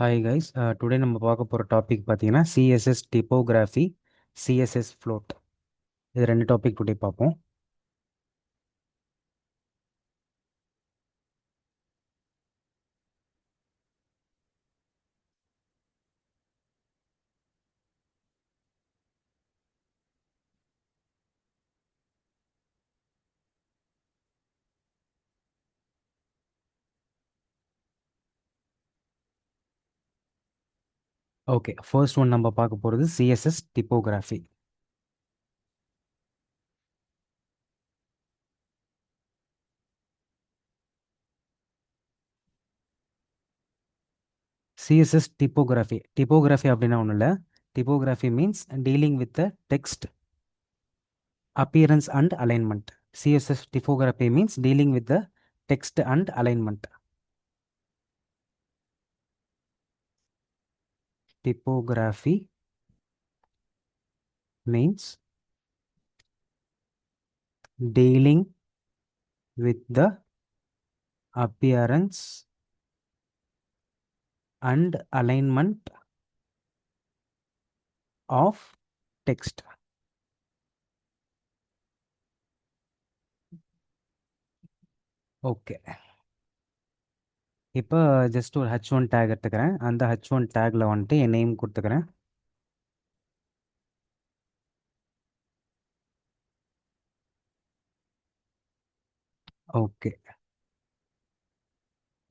Hi guys, today நம்ம பார்க்க போகிற டாபிக் பார்த்தீங்கன்னா சிஎஸ்எஸ் டிப்போகிராஃபி, சிஎஸ்எஸ் ஃப்ளோட். இது ரெண்டு டாபிக் டுடே பார்ப்போம். ஓகே, ஃபர்ஸ்ட் ஒன் நம்ம பார்க்க போகிறது சிஎஸ்எஸ் டிப்போகிராஃபி. சிஎஸ்எஸ் டிப்போகிராஃபி டிப்போகிராஃபி அப்படின்னா ஒன்றும் இல்லை. Typography means dealing with the text appearance and alignment. CSS typography means dealing with the text and alignment. Typography means dealing with the appearance and alignment of text. Okay, இப்போ just ஒரு H1 take எடுத்துக்கிறேன். அந்த H1 tackle வந்துட்டு என் name கொடுத்துக்கிறேன். Okay,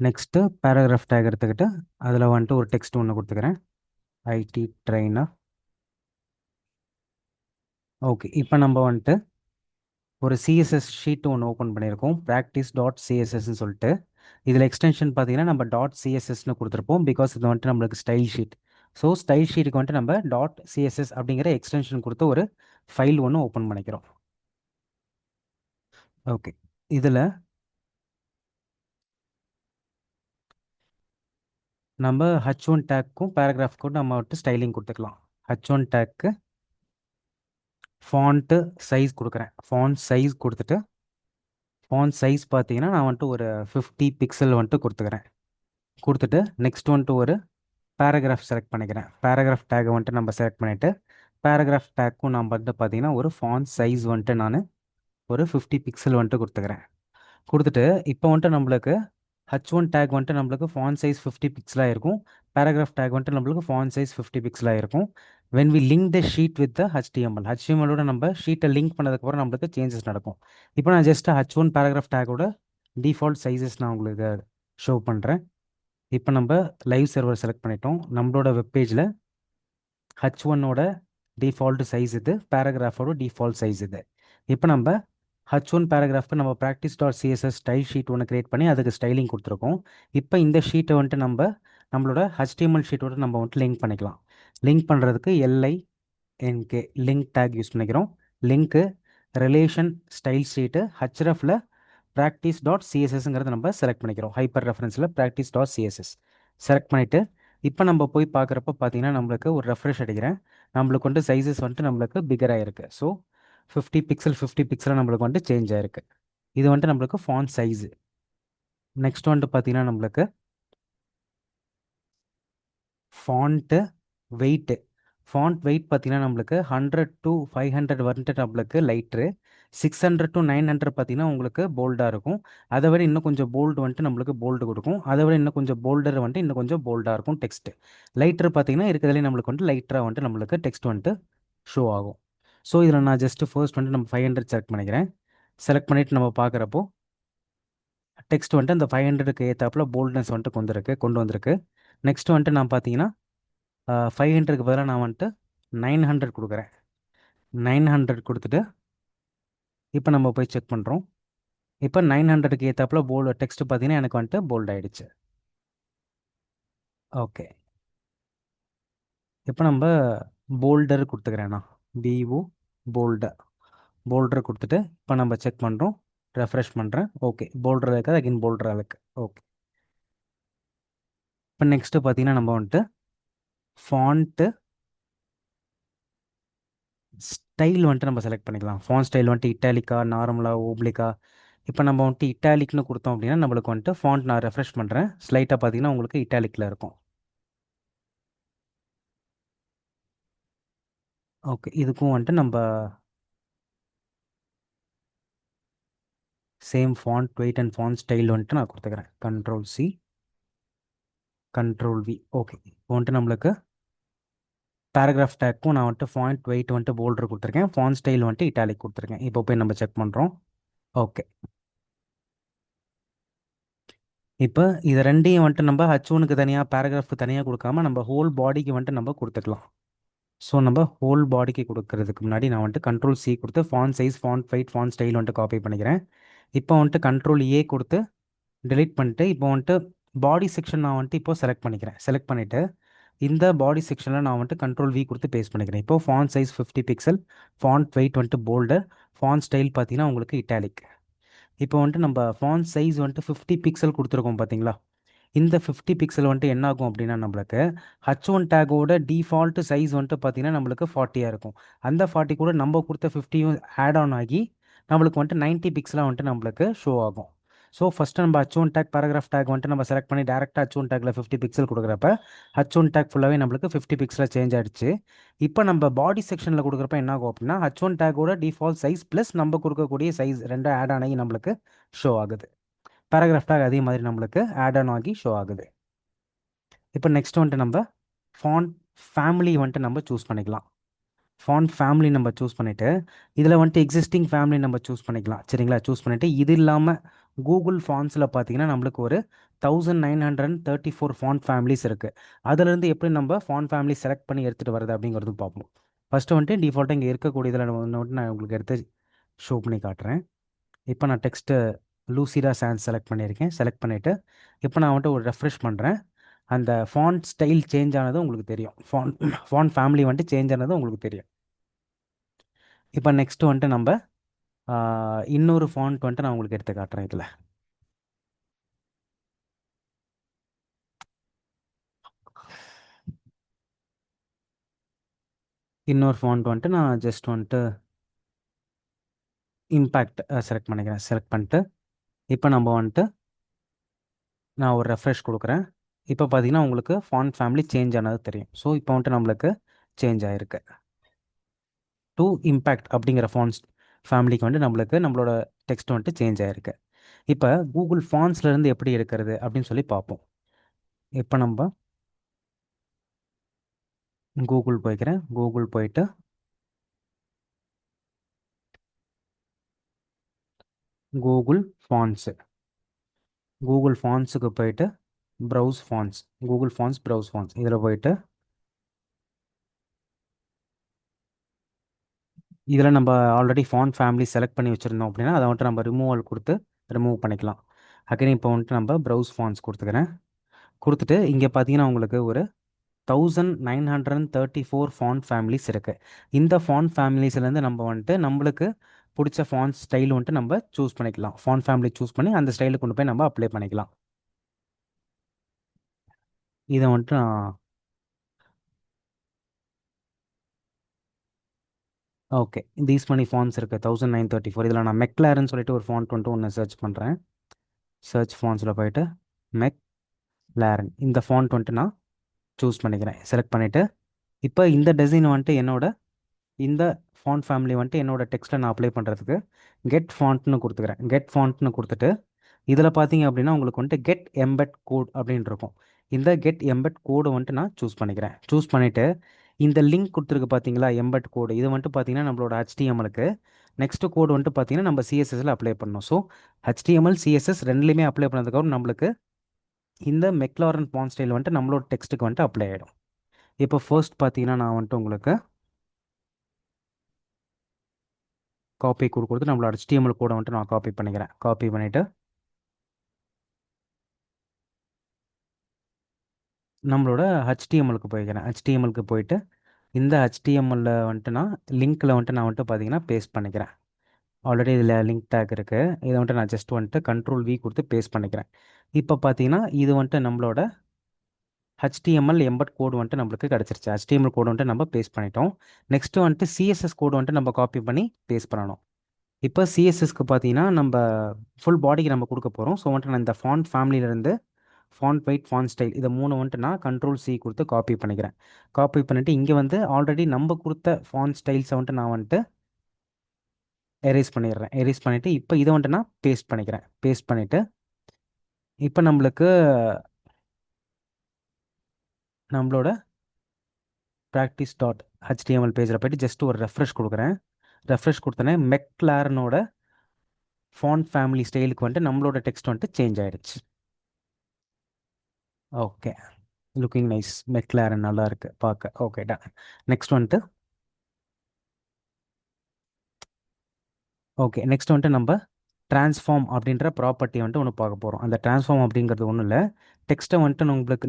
next paragraph take எடுத்துக்கிட்டு அதில் வந்துட்டு ஒரு டெக்ஸ்ட் ஒன்று கொடுத்துக்கிறேன், ஐடி ட்ரெயினர். ஓகே, இப்போ நம்ம வந்துட்டு ஒரு சிஎஸ்எஸ் ஷீட் ஒன்று ஓப்பன் பண்ணியிருக்கோம், practice.cssன்னு சொல்லிட்டு. இதில் எக்ஸ்டென்ஷன் பார்த்தீங்கன்னா நம்ம .cssன்னு கொடுத்துருப்போம், பிகாஸ் இது வந்துட்டு நம்மளுக்கு ஸ்டைல் ஷீட். ஸோ ஸ்டைல் ஷீட்டுக்கு வந்துட்டு நம்ம .css அப்படிங்கிற எக்ஸ்டென்ஷன் கொடுத்து ஒரு ஃபைல் ஒன்று ஓப்பன் பண்ணிக்கிறோம். ஓகே, இதில் நம்ம H1 டேக்கும் பேராகிராஃப்க்கும் நம்ம வந்துட்டு ஸ்டைலிங் கொடுத்துக்கலாம். H1 டேக்கு ஃபாண்ட்டு சைஸ் கொடுக்குறேன். ஃபாண்ட் சைஸ் கொடுத்துட்டு ஃபாண்ட் சைஸ் பார்த்தீங்கன்னா நான் வந்துட்டு ஒரு 50 பிக்சல் வந்துட்டு கொடுத்துட்டு நெக்ஸ்ட் வந்துட்டு ஒரு பேராகிராஃப் செலக்ட் பண்ணிக்கிறேன். பேராகிராஃப் டேக்கை வந்துட்டு நம்ம செலக்ட் பண்ணிவிட்டு பேராகிராஃப் டேக்கும் நான் வந்துட்டு பார்த்தீங்கன்னா ஒரு ஃபாண்ட் சைஸ் வந்துட்டு நான் ஒரு 50 பிக்சல் வந்துட்டு கொடுத்துட்டு இப்போ வந்துட்டு நம்மளுக்கு H1 டேக் வந்துட்டு நம்மளுக்கு ஃபாண்ட் சைஸ் 50 பிக்சலாக இருக்கும். பேராகிராஃப் டேக் வந்துட்டு நம்மளுக்கு ஃபாண்ட் சைஸ் 50 பிக்சலாக இருக்கும். When we link the sheet with the HTML நம்ம ஷீட்டை லிங்க் பண்ணதுக்கப்புறம் நம்மளுக்கு சேஞ்சஸ் நடக்கும். இப்போ நான் ஜஸ்ட் H1 பேராகிராஃப் டேக்கோட டிஃபால்ட் சைஸஸ் நான் உங்களுக்கு ஷோ பண்ணுறேன். இப்போ நம்ம லைவ் சர்வர் செலக்ட் பண்ணிட்டோம். நம்மளோட வெப்பேஜில் H1ஓட டிஃபால்ட் சைஸ் இது, பேராகிராஃபோட டிஃபால்ட் சைஸ் இது. இப்போ நம்ம H1 பேராகிராஃப்க்கு நம்ம practice.css ஸ்டைல் ஷீட் ஒன்று கிரியேட் பண்ணி அதுக்கு ஸ்டைலிங் கொடுத்துருக்கோம். இப்போ இந்த ஷீட்டை வந்துட்டு நம்மளோட HTML ஷீட்டோட நம்ம வந்துட்டு லிங்க் பண்ணிக்கலாம். லிங்க் பண்ணுறதுக்கு LINK லிங்க் டேக் யூஸ் பண்ணிக்கிறோம். லிங்க்கு ரிலேஷன் ஸ்டைல் ஷீட்டு ஹச்ரஃபில் practice.cssங்கிறத நம்ம செலக்ட் பண்ணிக்கிறோம். ஹைப்பர் ரெஃபரன்ஸில் practice.css செலக்ட் பண்ணிவிட்டு இப்போ நம்ம போய் பார்க்குறப்ப பார்த்தீங்கன்னா நம்மளுக்கு ஒரு ரெஃப்ரெஷ் அடிக்கிறேன். நம்மளுக்கு வந்துட்டு சைஸஸ் வந்துட்டு நம்மளுக்கு பிகராக இருக்குது. ஸோ 50 பிக்சல் நம்மளுக்கு வந்துட்டு சேஞ்ச் ஆயிருக்கு. இது வந்துட்டு நம்மளுக்கு ஃபாண்ட் சைஸு. நெக்ஸ்ட் வந்துட்டு பார்த்தீங்கன்னா நம்மளுக்கு ஃபாண்ட்டு வெயிட்டு. ஃபாண்ட் வெயிட் பார்த்தீங்கன்னா நம்மளுக்கு 100 to 500 வந்துட்டு நம்மளுக்கு லைட்ரு, 600 to 900 பார்த்தீங்கன்னா உங்களுக்கு போல்டாக இருக்கும். அதை விட இன்னும் கொஞ்சம் போல்டு வந்துட்டு நம்மளுக்கு போல்டு கொடுக்கும். அதை விட இன்னும் கொஞ்சம் போல்டர் வந்துட்டு இன்னும் கொஞ்சம் போல்டாக இருக்கும் டெக்ஸ்ட்டு. லைட்ரு பார்த்தீங்கன்னா இருக்கிறதுலே நம்மளுக்கு வந்துட்டு லைட்டராக வந்துட்டு நம்மளுக்கு டெக்ஸ்ட் வந்துட்டு ஷோ ஆகும். ஸோ இதில் நான் ஜஸ்ட்டு ஃபர்ஸ்ட் வந்துட்டு நம்ம 500 செலக்ட் பண்ணிக்கிறேன். செலக்ட் பண்ணிவிட்டு நம்ம பார்க்குறப்போ டெக்ஸ்ட் வந்துட்டு அந்த 500க்கு ஏற்றாப்புல போல்ட்னஸ் வந்துட்டு கொண்டு வந்திருக்கு. நெக்ஸ்ட் வந்துட்டு நான் பார்த்தீங்கன்னா 500க்கு பதிலாக நான் வந்துட்டு 900 கொடுக்குறேன். 900 கொடுத்துட்டு இப்போ நம்ம போய் செக் பண்ணுறோம். இப்போ 900க்கு ஏற்றாப்புல டெக்ஸ்ட் பார்த்தீங்கன்னா எனக்கு வந்துட்டு போல்ட் ஆகிடுச்சு. ஓகே, இப்போ நம்ம போல்டர் கொடுத்துக்கிறேண்ணா, BO போல்டர் கொடுத்துட்டு இப்போ நம்ம செக் பண்ணுறோம். ரெஃப்ரெஷ் பண்ணுறேன். ஓகே, போல்டர் இருக்காது, அகைன் போல்டராக இருக்குது. ஓகே, இப்போ நெக்ஸ்ட்டு பார்த்தீங்கன்னா நம்ம வந்துட்டு ஃபாண்ட்டு ஸ்டைல் வந்துட்டு நம்ம செலக்ட் பண்ணிக்கலாம். ஃபாண்ட் ஸ்டைல் வந்துட்டு இட்டாலிக்கா, நார்மலாக, ஓப்ளிக்கா. இப்போ நம்ம வந்துட்டு இட்டாலிக்னு கொடுத்தோம் அப்படின்னா நம்மளுக்கு வந்துட்டு ஃபாண்ட் நான் ரெஃப்ரெஷ் பண்ணுறேன். ஸ்லைட்டாக பார்த்தீங்கன்னா உங்களுக்கு இட்டாலிக்கில் இருக்கும். ஓகே, இதுக்கும் வந்துட்டு நம்ம same font weight and font style வந்துட்டு நான் கொடுத்துக்கிறேன். Control C, control V. Okay, இப்போ வந்துட்டு நம்மளுக்கு பேராகிராஃப் டேக்கும் நான் வந்துட்டு ஃபாண்ட் வெயிட் வந்துட்டு போல்டர் கொடுத்துருக்கேன், ஃபாண்ட் ஸ்டைல் வந்துட்டு இட்டாலிக் கொடுத்துருக்கேன். இப்போ போய் நம்ம செக் பண்ணுறோம். ஓகே, இப்போ இது ரெண்டையும் வந்துட்டு நம்ம H1க்கு தனியாக பேராகிராஃப்க்கு தனியாக கொடுக்காம நம்ம ஹோல் பாடிக்கு வந்துட்டு நம்ம கொடுத்துக்கலாம். ஸோ நம்ம ஹோல் பாடிக்கு கொடுக்கறதுக்கு முன்னாடி நான் வந்துட்டு கண்ட்ரோல் சி கொடுத்து font size, font weight, font style வந்துட்டு காப்பி பண்ணிக்கிறேன். இப்போ வந்துட்டு கண்ட்ரோல் ஏ கொடுத்து delete பண்ணிட்டு இப்போ வந்துட்டு பாடி செக்ஷன் நான் வந்துட்டு இப்போ செலக்ட் பண்ணிக்கிறேன். செலக்ட் பண்ணிவிட்டு இந்த பாடி செக்ஷனில் நான் வந்துட்டு கண்ட்ரோல் வி கொடுத்து பேஸ்ட் பண்ணிக்கிறேன். இப்போ font size 50 pixel, font weight வந்துட்டு போல்டு, ஃபாண்ட் ஸ்டைல் பார்த்தீங்கன்னா உங்களுக்கு இட்டாலிக். இப்போ வந்துட்டு நம்ம ஃபாண்ட் சைஸ் வந்துட்டு 50 பிக்சல் கொடுத்துருக்கோம் பார்த்தீங்களா? இந்த 50 பிக்சல் வந்துட்டு என்ன ஆகும் அப்படின்னா நம்மளுக்கு H1 டேக்கோட டிஃபால்ட் சைஸ் வந்துட்டு பார்த்தீங்கன்னா நம்மளுக்கு 40 இருக்கும். அந்த 40 கூட நம்ம கொடுத்த 50யும் ஆட் ஆன் ஆகி நம்மளுக்கு வந்துட்டு 90 பிக்சலாக வந்துட்டு நம்மளுக்கு ஷோ ஆகும். ஸோ ஃபஸ்ட்டு நம்ம H1 டேக் பேராகிராஃப் டேக் வந்துட்டு நம்ம செலக்ட் பண்ணி டேரெக்டாக H1 டேக்கில் 50 பிக்சல் கொடுக்குறப்ப H1 டேக் ஃபுல்லாகவே நம்மளுக்கு 50 பிக்சலாக சேஞ்ச் ஆகிடுச்சு. இப்போ நம்ம பாடி செக்ஷனில் கொடுக்குறப்ப என்ன ஆகும் அப்படின்னா H1 டேக்கோட டிஃபால்ட் சைஸ் ப்ளஸ் நம்ம கொடுக்கக்கூடிய சைஸ் ரெண்டும் ஆட் ஆன் ஆகி நம்மளுக்கு ஷோ ஆகுது. பேராகிராஃப் டேக் அதே மாதிரி நம்மளுக்கு ஆட் ஆன் ஆகி ஷோ ஆகுது. இப்போ நெக்ஸ்ட் வந்துட்டு நம்ம ஃபாண்ட் ஃபேமிலி வந்துட்டு நம்ம சூஸ் பண்ணிக்கலாம். ஃபாண்ட் ஃபேமிலி நம்ம சூஸ் பண்ணிவிட்டு இதில் வந்துட்டு எக்ஸிஸ்டிங் ஃபேமிலி நம்ம சூஸ் பண்ணிக்கலாம். சரிங்களா? சூஸ் பண்ணிவிட்டு இது இல்லாமல் கூகுள் ஃபாண்ட்ஸில் பார்த்தீங்கன்னா நம்மளுக்கு ஒரு 1934 ஃபாண்ட் ஃபேமிலிஸ் இருக்குது. அதுலேருந்து எப்படி நம்ம ஃபாண்ட் ஃபேமிலி செலக்ட் பண்ணி எடுத்துகிட்டு வருது அப்படிங்கிறது பார்ப்போம். ஃபஸ்ட்டு வந்துட்டு டிஃபால்ட்டாக இங்கே இருக்கக்கூடியதில் ஒன்று வந்துட்டு நான் உங்களுக்கு எடுத்து ஷோ பண்ணி காட்டுறேன். இப்போ நான் டெக்ஸ்ட்டு லூசிடா சான்ஸ் செலக்ட் பண்ணியிருக்கேன். செலக்ட் பண்ணிவிட்டு இப்போ நான் வந்துட்டு ஒரு ரெஃப்ரெஷ் பண்ணுறேன். அந்த ஃபாண்ட் ஸ்டைல் சேஞ்ச் ஆனது உங்களுக்கு தெரியும். ஃபாண்ட் ஃபேமிலி வந்துட்டு சேஞ்ச் ஆனது உங்களுக்கு தெரியும். இப்போ நெக்ஸ்ட் வந்துட்டு நம்ம இன்னொரு ஃபாண்ட் வந்துட்டு நான் உங்களுக்கு எடுத்து காட்டுறேன். இதில் இன்னொரு ஃபாண்ட் வந்துட்டு நான் ஜஸ்ட் வந்துட்டு இம்பேக்ட் செலக்ட் பண்ணிக்கிறேன். செலக்ட் பண்ணிட்டு இப்போ நம்ம வந்துட்டு நான் ஒரு ரெஃப்ரெஷ் கொடுக்குறேன். இப்போ பார்த்தீங்கன்னா உங்களுக்கு ஃபாண்ட் ஃபேமிலி சேஞ்ச் ஆனது தெரியும். ஸோ இப்போ வந்துட்டு நம்மளுக்கு சேஞ்ச் ஆகிருக்கு. டு இம்பேக்ட் அப்படிங்கிற ஃபாண்ட்ஸ் ஃபேமிலிக்கு வந்துட்டு நம்மளோட டெக்ஸ்ட் வந்துட்டு சேஞ்ச் ஆகிருக்கு. இப்போ கூகுள் ஃபாண்ட்ஸ்லேருந்து எப்படி எடுக்கிறது அப்படின்னு சொல்லி பார்ப்போம். இப்போ நம்ம கூகுள் போய்க்கிறேன். கூகுள் போயிட்டு கூகுள் ஃபாண்ட்ஸு, கூகுள் ஃபாண்ட்ஸுக்கு போயிட்டு browse fonts, Google fonts browse fonts இதில் போயிட்டு இதில் நம்ம ஆல்ரெடி ஃபாண்ட் ஃபேமிலி செலக்ட் பண்ணி வச்சுருந்தோம் அப்படின்னா அதை வந்துட்டு நம்ம ரிமூவல் கொடுத்து ரிமூவ் பண்ணிக்கலாம். அகைன் இப்போ வந்துட்டு நம்ம ப்ரௌஸ் ஃபாண்ட்ஸ் கொடுத்துக்கிறேன். கொடுத்துட்டு இங்கே பார்த்தீங்கன்னா உங்களுக்கு ஒரு 1934 ஃபாண்ட் ஃபேமிலிஸ் இருக்குது. இந்த ஃபாண்ட் ஃபேமிலிஸ்லேருந்து நம்ம வந்துட்டு நம்மளுக்கு பிடிச்ச ஃபாண்ட் ஸ்டைல் வந்துட்டு நம்ம சூஸ் பண்ணிக்கலாம். ஃபாண்ட் ஃபேமிலி சூஸ் பண்ணி அந்த ஸ்டைலுக்கு கொண்டு போய் நம்ம அப்ளை பண்ணிக்கலாம். இதை வந்துட்டு நான் ஓகே, தீஸ் மணி ஃபாண்ட்ஸ் இருக்குது 1934. இதில் நான் மெக்லாரன் சொல்லிட்டு ஒரு ஃபாண்ட் வந்துட்டு ஒன்று சர்ச் பண்ணுறேன். சர்ச் ஃபாண்ட்ஸில் போயிட்டு மெக்லாரன் இந்த ஃபாண்ட் வந்துட்டு நான் சூஸ் பண்ணிக்கிறேன். செலக்ட் பண்ணிவிட்டு இப்போ இந்த டிசைன் வந்துட்டு இந்த ஃபாண்ட் ஃபேமிலி வந்துட்டு என்னோட டெக்ஸ்ட்டில் நான் அப்ளை பண்ணுறதுக்கு கெட் ஃபாண்ட்னு கொடுத்துக்கிறேன். கெட் ஃபாண்ட்னு கொடுத்துட்டு இதில் பார்த்தீங்க அப்படின்னா உங்களுக்கு வந்துட்டு கெட் எம்பெட் கோட் அப்படின்னு இருக்கும். இந்த கெட் எம்பெட் கோடு வந்துட்டு நான் சூஸ் பண்ணிக்கிறேன். சூஸ் பண்ணிவிட்டு இந்த லிங்க் கொடுத்துருக்கு பார்த்தீங்களா, எம்பெட் கோடு, இது வந்துட்டு பார்த்தீங்கன்னா நம்மளோட HTMLக்கு நெக்ஸ்ட்டு கோடு வந்துட்டு பார்த்தீங்கன்னா நம்ம CSSல அப்ளை பண்ணணும். ஸோ HTML CSS ரெண்டுலேயுமே அப்ளை பண்ணதுக்கப்புறம் நம்மளுக்கு இந்த மெக்லாரன் ஃபாண்ட் ஸ்டைல் வந்துட்டு நம்மளோட டெக்ஸ்ட்டுக்கு வந்துட்டு அப்ளை ஆகிடும். இப்போ ஃபர்ஸ்ட் பார்த்தீங்கன்னா நான் வந்துட்டு உங்களுக்கு காப்பி கொடுத்து நம்மளோட HTML கோடை வந்துட்டு நான் காப்பி பண்ணிக்கிறேன். காப்பி பண்ணிவிட்டு நம்மளோட HTMLக்கு போய்க்கிறேன். HTMLக்கு போயிட்டு இந்த HTMLல வந்துட்டு நான் லிங்க்கில் வந்துட்டு நான் வந்துட்டு பார்த்தீங்கன்னா பேஸ்ட் பண்ணிக்கிறேன். ஆல்ரெடி இதில் லிங்க் டேக் இருக்குது. இதை வந்துட்டு நான் ஜஸ்ட் வந்துட்டு கண்ட்ரோல் V கொடுத்து பேஸ்ட் பண்ணிக்கிறேன். இப்போ பார்த்தீங்கன்னா இது வந்துட்டு நம்மளோட HTML எம்பட் கோடு வந்துட்டு நம்மளுக்கு கிடச்சிருச்சு. HTML கோடு வந்துட்டு நம்ம பேஸ்ட் பண்ணிட்டோம். நெக்ஸ்ட்டு வந்துட்டு CSS கோடு வந்துட்டு நம்ம காப்பி பண்ணி பேஸ்ட் பண்ணணும். இப்போ CSSக்கு பார்த்தீங்கன்னா நம்ம ஃபுல் பாடிக்கு நம்ம கொடுக்க போகிறோம். ஸோ வந்துட்டு நான் இந்த ஃபாண்ட் ஃபேமிலியிலேருந்து ஃபாண்ட் வெயிட், ஃபாண்ட் ஸ்டைல், இதை மூணு வந்துட்டு நான் கண்ட்ரோல் சி கொடுத்து காப்பி பண்ணிக்கிறேன். காப்பி பண்ணிவிட்டு இங்கே வந்து ஆல்ரெடி நம்ம கொடுத்த ஃபாண்ட் ஸ்டைல்ஸை வந்துட்டு நான் வந்துட்டு எரேஸ் பண்ணிடுறேன். எரேஸ் பண்ணிவிட்டு இப்போ இதை வந்துட்டு நான் பேஸ்ட் பண்ணிக்கிறேன். பேஸ்ட் பண்ணிவிட்டு இப்போ நம்மளோட practice.html பேஜில் போய்ட்டு ஜஸ்ட் ஒரு ரெஃப்ரெஷ் கொடுக்குறேன். ரெஃப்ரெஷ் கொடுத்தோன்னே மெக்லாரனோட ஃபாண்ட் ஃபேமிலி ஸ்டைலுக்கு வந்துட்டு நம்மளோட டெக்ஸ்ட் வந்துட்டு சேஞ்ச் ஆயிடுச்சு. Okay, looking nice. மெக்லாரன் நல்லா இருக்கு பார்க்க. Okay, ton. நெக்ஸ்ட் வந்துட்டு நம்ம ட்ரான்ஸ்ஃபார்ம் அப்படின்ற ப்ராப்பர்ட்டி வந்துட்டு ஒன்று பார்க்க போகிறோம். அந்த ட்ரான்ஸ்ஃபார்ம் அப்படிங்கிறது ஒன்றும் இல்லை, டெக்ஸ்ட்டை வந்துட்டு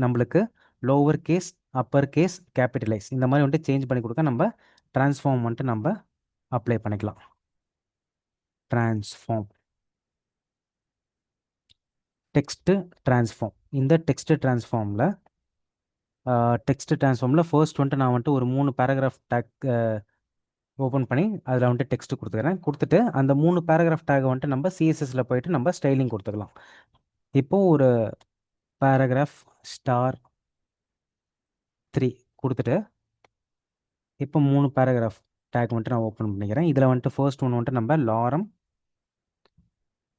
நம்மளுக்கு lower case, upper case, capitalize இந்த மாதிரி வந்துட்டு சேஞ்ச் பண்ணி கொடுக்க நம்ம ட்ரான்ஸ்ஃபார்ம் வந்துட்டு நம்ம அப்ளை பண்ணிக்கலாம். Transform, text transform. இந்த டெக்ஸ்ட் ட்ரான்ஸ்ஃபார்மில் ஃபர்ஸ்ட் வந்துட்டு நான் வந்துட்டு ஒரு 3 பேராகிராஃப் டேக் ஓப்பன் பண்ணி அதில் வந்துட்டு டெக்ஸ்ட் கொடுத்துக்கிறேன். கொடுத்துட்டு அந்த 3 பேராகிராஃப் டேக் வந்துட்டு நம்ம சிஎஸ்எஸ்ல போயிட்டு நம்ம ஸ்டைலிங் கொடுத்துக்கலாம். இப்போது ஒரு பேராகிராஃப் ஸ்டார் 3 கொடுத்துட்டு இப்போ 3 பேராகிராஃப் டேக் வந்துட்டு நான் ஓப்பன் பண்ணிக்கிறேன். இதில் வந்துட்டு ஃபர்ஸ்ட் ஒன்று வந்துட்டு நம்ம லாரம்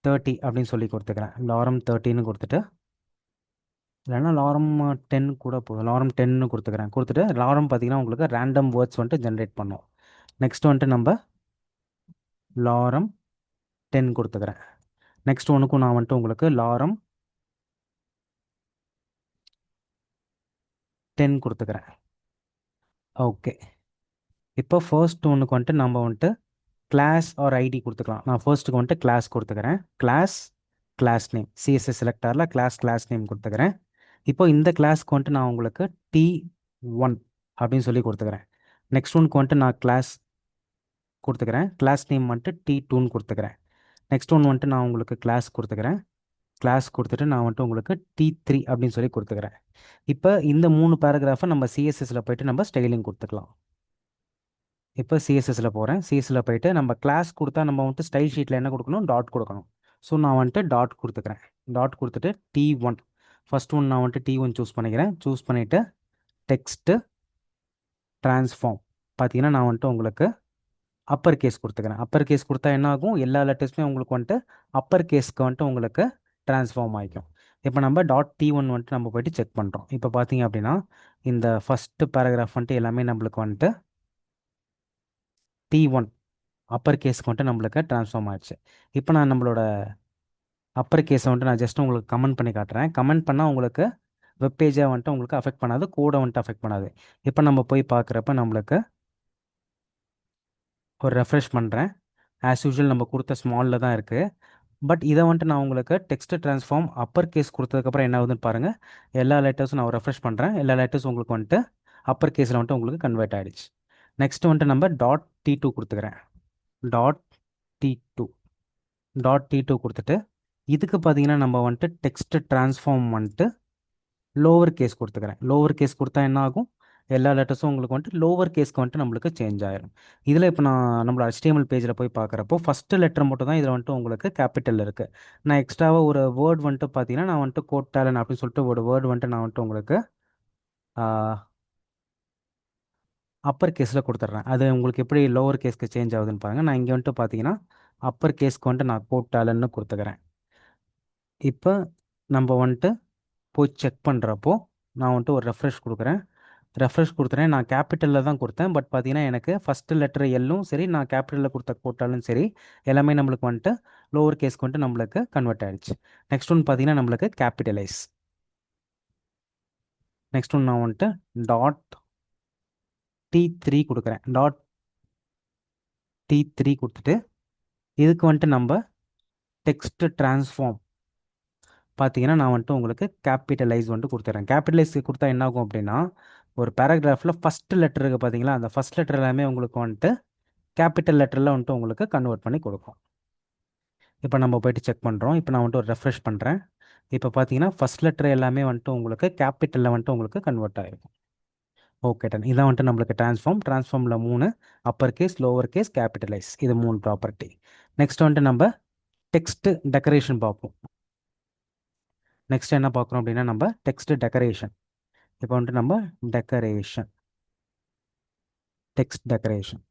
30 அப்படின்னு சொல்லி கொடுத்துக்கிறேன். லாரம் 30ன்னு கொடுத்துட்டு, இல்லைன்னா லாரம் 10 கூட போதும். லாரம் 10ன்னு கொடுத்துக்கிறேன். கொடுத்துட்டு லாரம் பார்த்தீங்கன்னா உங்களுக்கு ரேண்டம் வேர்ட்ஸ் வந்துட்டு ஜென்ரேட் பண்ணோம். நெக்ஸ்ட் வந்துட்டு நம்ம லாரம் 10 கொடுத்துக்கிறேன். நெக்ஸ்ட் ஒன்றுக்கும் நான் வந்துட்டு உங்களுக்கு லாரம் 10 கொடுத்துக்கிறேன். ஓகே, இப்போ ஃபர்ஸ்ட் ஒன்றுக்கு வந்துட்டு நம்ம வந்துட்டு கிளாஸ் ஆர் ஐடி கொடுத்துக்கலாம். நான் ஃபர்ஸ்ட்டுக்கு வந்துட்டு கிளாஸ் கொடுத்துக்கிறேன். கிளாஸ் நேம், சிஎஸ்எஸ் செலக்டரில் கிளாஸ் நேம் கொடுத்துக்கிறேன். இப்போ இந்த கிளாஸ்க்கு வந்துட்டு நான் உங்களுக்கு T1 அப்படின்னு சொல்லி கொடுத்துக்கிறேன். நெக்ஸ்ட் ஒன்க்கு வந்துட்டு நான் கிளாஸ் கொடுத்துக்கிறேன். கிளாஸ் நேம் வந்துட்டு T2ன்னு கொடுத்துக்கிறேன். நெக்ஸ்ட் ஒன் வந்துட்டு நான் உங்களுக்கு கிளாஸ் கொடுத்துக்கிறேன். கிளாஸ் கொடுத்துட்டு நான் வந்துட்டு உங்களுக்கு T3 அப்படின்னு சொல்லி கொடுத்துக்கிறேன். இப்போ இந்த 3 பேராகிராஃபை நம்ம சிஎஸ்எஸ்ல போயிட்டு நம்ம ஸ்டைலிங் கொடுத்துக்கலாம். இப்போ சிஎஸ்எஸ்ல போகிறேன். சிஎஸ்எஸ்ல போயிட்டு நம்ம கிளாஸ் கொடுத்தா நம்ம வந்துட்டு ஸ்டைல் ஷீட்டில் என்ன கொடுக்கணும், டாட் கொடுக்கணும். ஸோ நான் வந்துட்டு டாட் கொடுத்துக்கிறேன். டாட் கொடுத்துட்டு T1, ஃபர்ஸ்ட் ஒன் நான் வந்துட்டு T1 சூஸ் பண்ணிக்கிறேன். சூஸ் பண்ணிவிட்டு டெக்ஸ்ட்டு ட்ரான்ஸ்ஃபார்ம் பார்த்தீங்கன்னா நான் வந்துட்டு உங்களுக்கு அப்பர் கேஸ் கொடுத்துக்கிறேன். அப்பர் கேஸ் கொடுத்தா என்ன ஆகும், எல்லா லெட்டர்ஸுமே உங்களுக்கு வந்துட்டு அப்பர் கேஸ்க்கு வந்துட்டு உங்களுக்கு ட்ரான்ஸ்ஃபார்ம் ஆகிக்கும். இப்போ நம்ம .T1 வந்துட்டு நம்ம போயிட்டு செக் பண்ணுறோம். இப்போ பார்த்தீங்க அப்படின்னா இந்த ஃபஸ்ட்டு பேராகிராஃப் வந்துட்டு எல்லாமே நம்மளுக்கு வந்துட்டு T1 அப்பர் கேஸ்க்கு வந்துட்டு நம்மளுக்கு ட்ரான்ஸ்ஃபார்ம் ஆயிடுச்சு. இப்போ நான் நம்மளோட அப்பர் கேஸை வந்துட்டு நான் ஜஸ்ட் உங்களுக்கு கமெண்ட் பண்ணி காட்டுறேன். கமெண்ட் பண்ணால் உங்களுக்கு வெப்பேஜை வந்துட்டு உங்களுக்கு அஃபெக்ட் பண்ணாது, கோடை வந்துட்டு அஃபெக்ட் பண்ணாது. இப்போ நம்ம போய் பார்க்குறப்ப நம்மளுக்கு ஒரு ரெஃப்ரெஷ் பண்ணுறேன். ஆஸ் யூஷுவல் நம்ம கொடுத்த ஸ்மாலில் தான் இருக்குது. பட் இதை வந்துட்டு நான் உங்களுக்கு டெக்ஸ்ட் ட்ரான்ஸ்ஃபார்ம் அப்பர் கேஸ் கொடுத்ததுக்கப்புறம் என்ன ஆகுதுன்னு பாருங்கள். எல்லா லெட்டர்ஸும் நான் ரெஃப்ரெஷ் பண்ணுறேன். எல்லா லெட்டர்ஸும் உங்களுக்கு வந்துட்டு அப்பர் கேஸில் வந்துட்டு உங்களுக்கு கன்வெர்ட் ஆகிடுச்சு. நெக்ஸ்ட் வந்துட்டு நம்ம .T2 கொடுத்துக்கிறேன். டாட் டி டூ .T2 கொடுத்துட்டு இதுக்கு பார்த்தீங்கன்னா நம்ம வந்துட்டு டெக்ஸ்ட் ட்ரான்ஸ்ஃபார்ம் வந்துட்டு லோவர் கேஸ் கொடுத்துக்கிறேன். லோவர் கேஸ் கொடுத்தா என்ன ஆகும், எல்லா லெட்டர்ஸும் உங்களுக்கு வந்துட்டு லோவர் கேஸ்க்கு வந்துட்டு நம்மளுக்கு சேஞ்ச் ஆயிரும். இதில் இப்போ நான் நம்மளோட HTML பேஜில் போய் பார்க்குறப்போ ஃபஸ்ட்டு லெட்டர் மட்டும் தான் இதில் வந்துட்டு உங்களுக்கு கேபிட்டல் இருக்குது. நான் எக்ஸ்ட்ராவாக ஒரு வேர்ட் வந்துட்டு பார்த்தீங்கன்னா நான் வந்துட்டு கோட்டாலன் அப்படின்னு சொல்லிட்டு ஒரு வேர்டு வந்துட்டு நான் வந்துட்டு உங்களுக்கு அப்பர் கேஸில் கொடுத்துட்றேன். அது உங்களுக்கு எப்படி லோவர் கேஸ்க்கு சேஞ்ச் ஆகுதுன்னு பாருங்கள். நான் இங்கே வந்துட்டு பார்த்தீங்கன்னா அப்பர் கேஸ்க்கு வந்துட்டு நான் கோட்டாலன்னு கொடுத்துக்கிறேன். இப்போ நம்ம வந்துட்டு போய் செக் பண்ணுறப்போ நான் வந்துட்டு ஒரு ரெஃப்ரெஷ் கொடுக்குறேன். ரெஃப்ரெஷ் கொடுத்துறேன். நான் கேபிட்டலில் தான் கொடுத்தேன். பட் பார்த்தீங்கன்னா எனக்கு ஃபஸ்ட்டு லெட்டர் எல்லும் சரி, நான் கேபிட்டலில் கொடுத்த போட்டாலும் சரி, எல்லாமே நம்மளுக்கு வந்துட்டு லோவர் கேஸ்க்கு வந்துட்டு நம்மளுக்கு கன்வெர்ட் ஆகிடுச்சு. நெக்ஸ்ட் ஒன்று பார்த்தீங்கன்னா நம்மளுக்கு கேபிட்டலைஸ். நெக்ஸ்ட் ஒன்று நான் வந்துட்டு .T3 கொடுக்குறேன். .T3 கொடுத்துட்டு இதுக்கு வந்துட்டு நம்ம டெக்ஸ்ட் ட்ரான்ஸ்ஃபார்ம் பார்த்தீங்கன்னா நான் வந்துட்டு உங்களுக்கு கேபிட்டலைஸ் வந்துட்டு கொடுத்துட்றேன். கேபிட்டலைஸ் கொடுத்தா என்ன ஆகும் அப்படின்னா ஒரு பேராகிராஃபில் ஃபஸ்ட்டு லெட்டர் இருக்குது பார்த்தீங்களா, அந்த ஃபஸ்ட் லெட்டர் எல்லாமே உங்களுக்கு வந்துட்டு கேபிட்டல் லெட்டரில் வந்துட்டு உங்களுக்கு கன்வெர்ட் பண்ணி கொடுக்கும். இப்போ நம்ம போயிட்டு செக் பண்ணுறோம். இப்போ நான் வந்துட்டு ஒரு ரெஃப்ரெஷ் பண்ணுறேன். இப்போ பார்த்தீங்கன்னா ஃபஸ்ட் லெட்டர் எல்லாமே வந்துட்டு உங்களுக்கு கேபிட்டலில் வந்துட்டு உங்களுக்கு கன்வெர்ட் ஆகிருக்கும். Okay done. இதான் வந்துட்டு நம்மளுக்கு ட்ரான்ஸ்ஃபார்மில் 3 upper case, lower case, capitalize, இது 3 ப்ராப்பர்ட்டி. நெக்ஸ்ட் வந்துட்டு நம்ம டெக்ஸ்ட் டெக்கரேஷன் பார்ப்போம். நெக்ஸ்ட் என்ன பார்க்குறோம் அப்படின்னா நம்ம டெக்ஸ்ட் டெக்கரேஷன். இப்போ வந்துட்டு நம்ம டெக்கரேஷன், டெக்ஸ்ட் டெக்கரேஷன்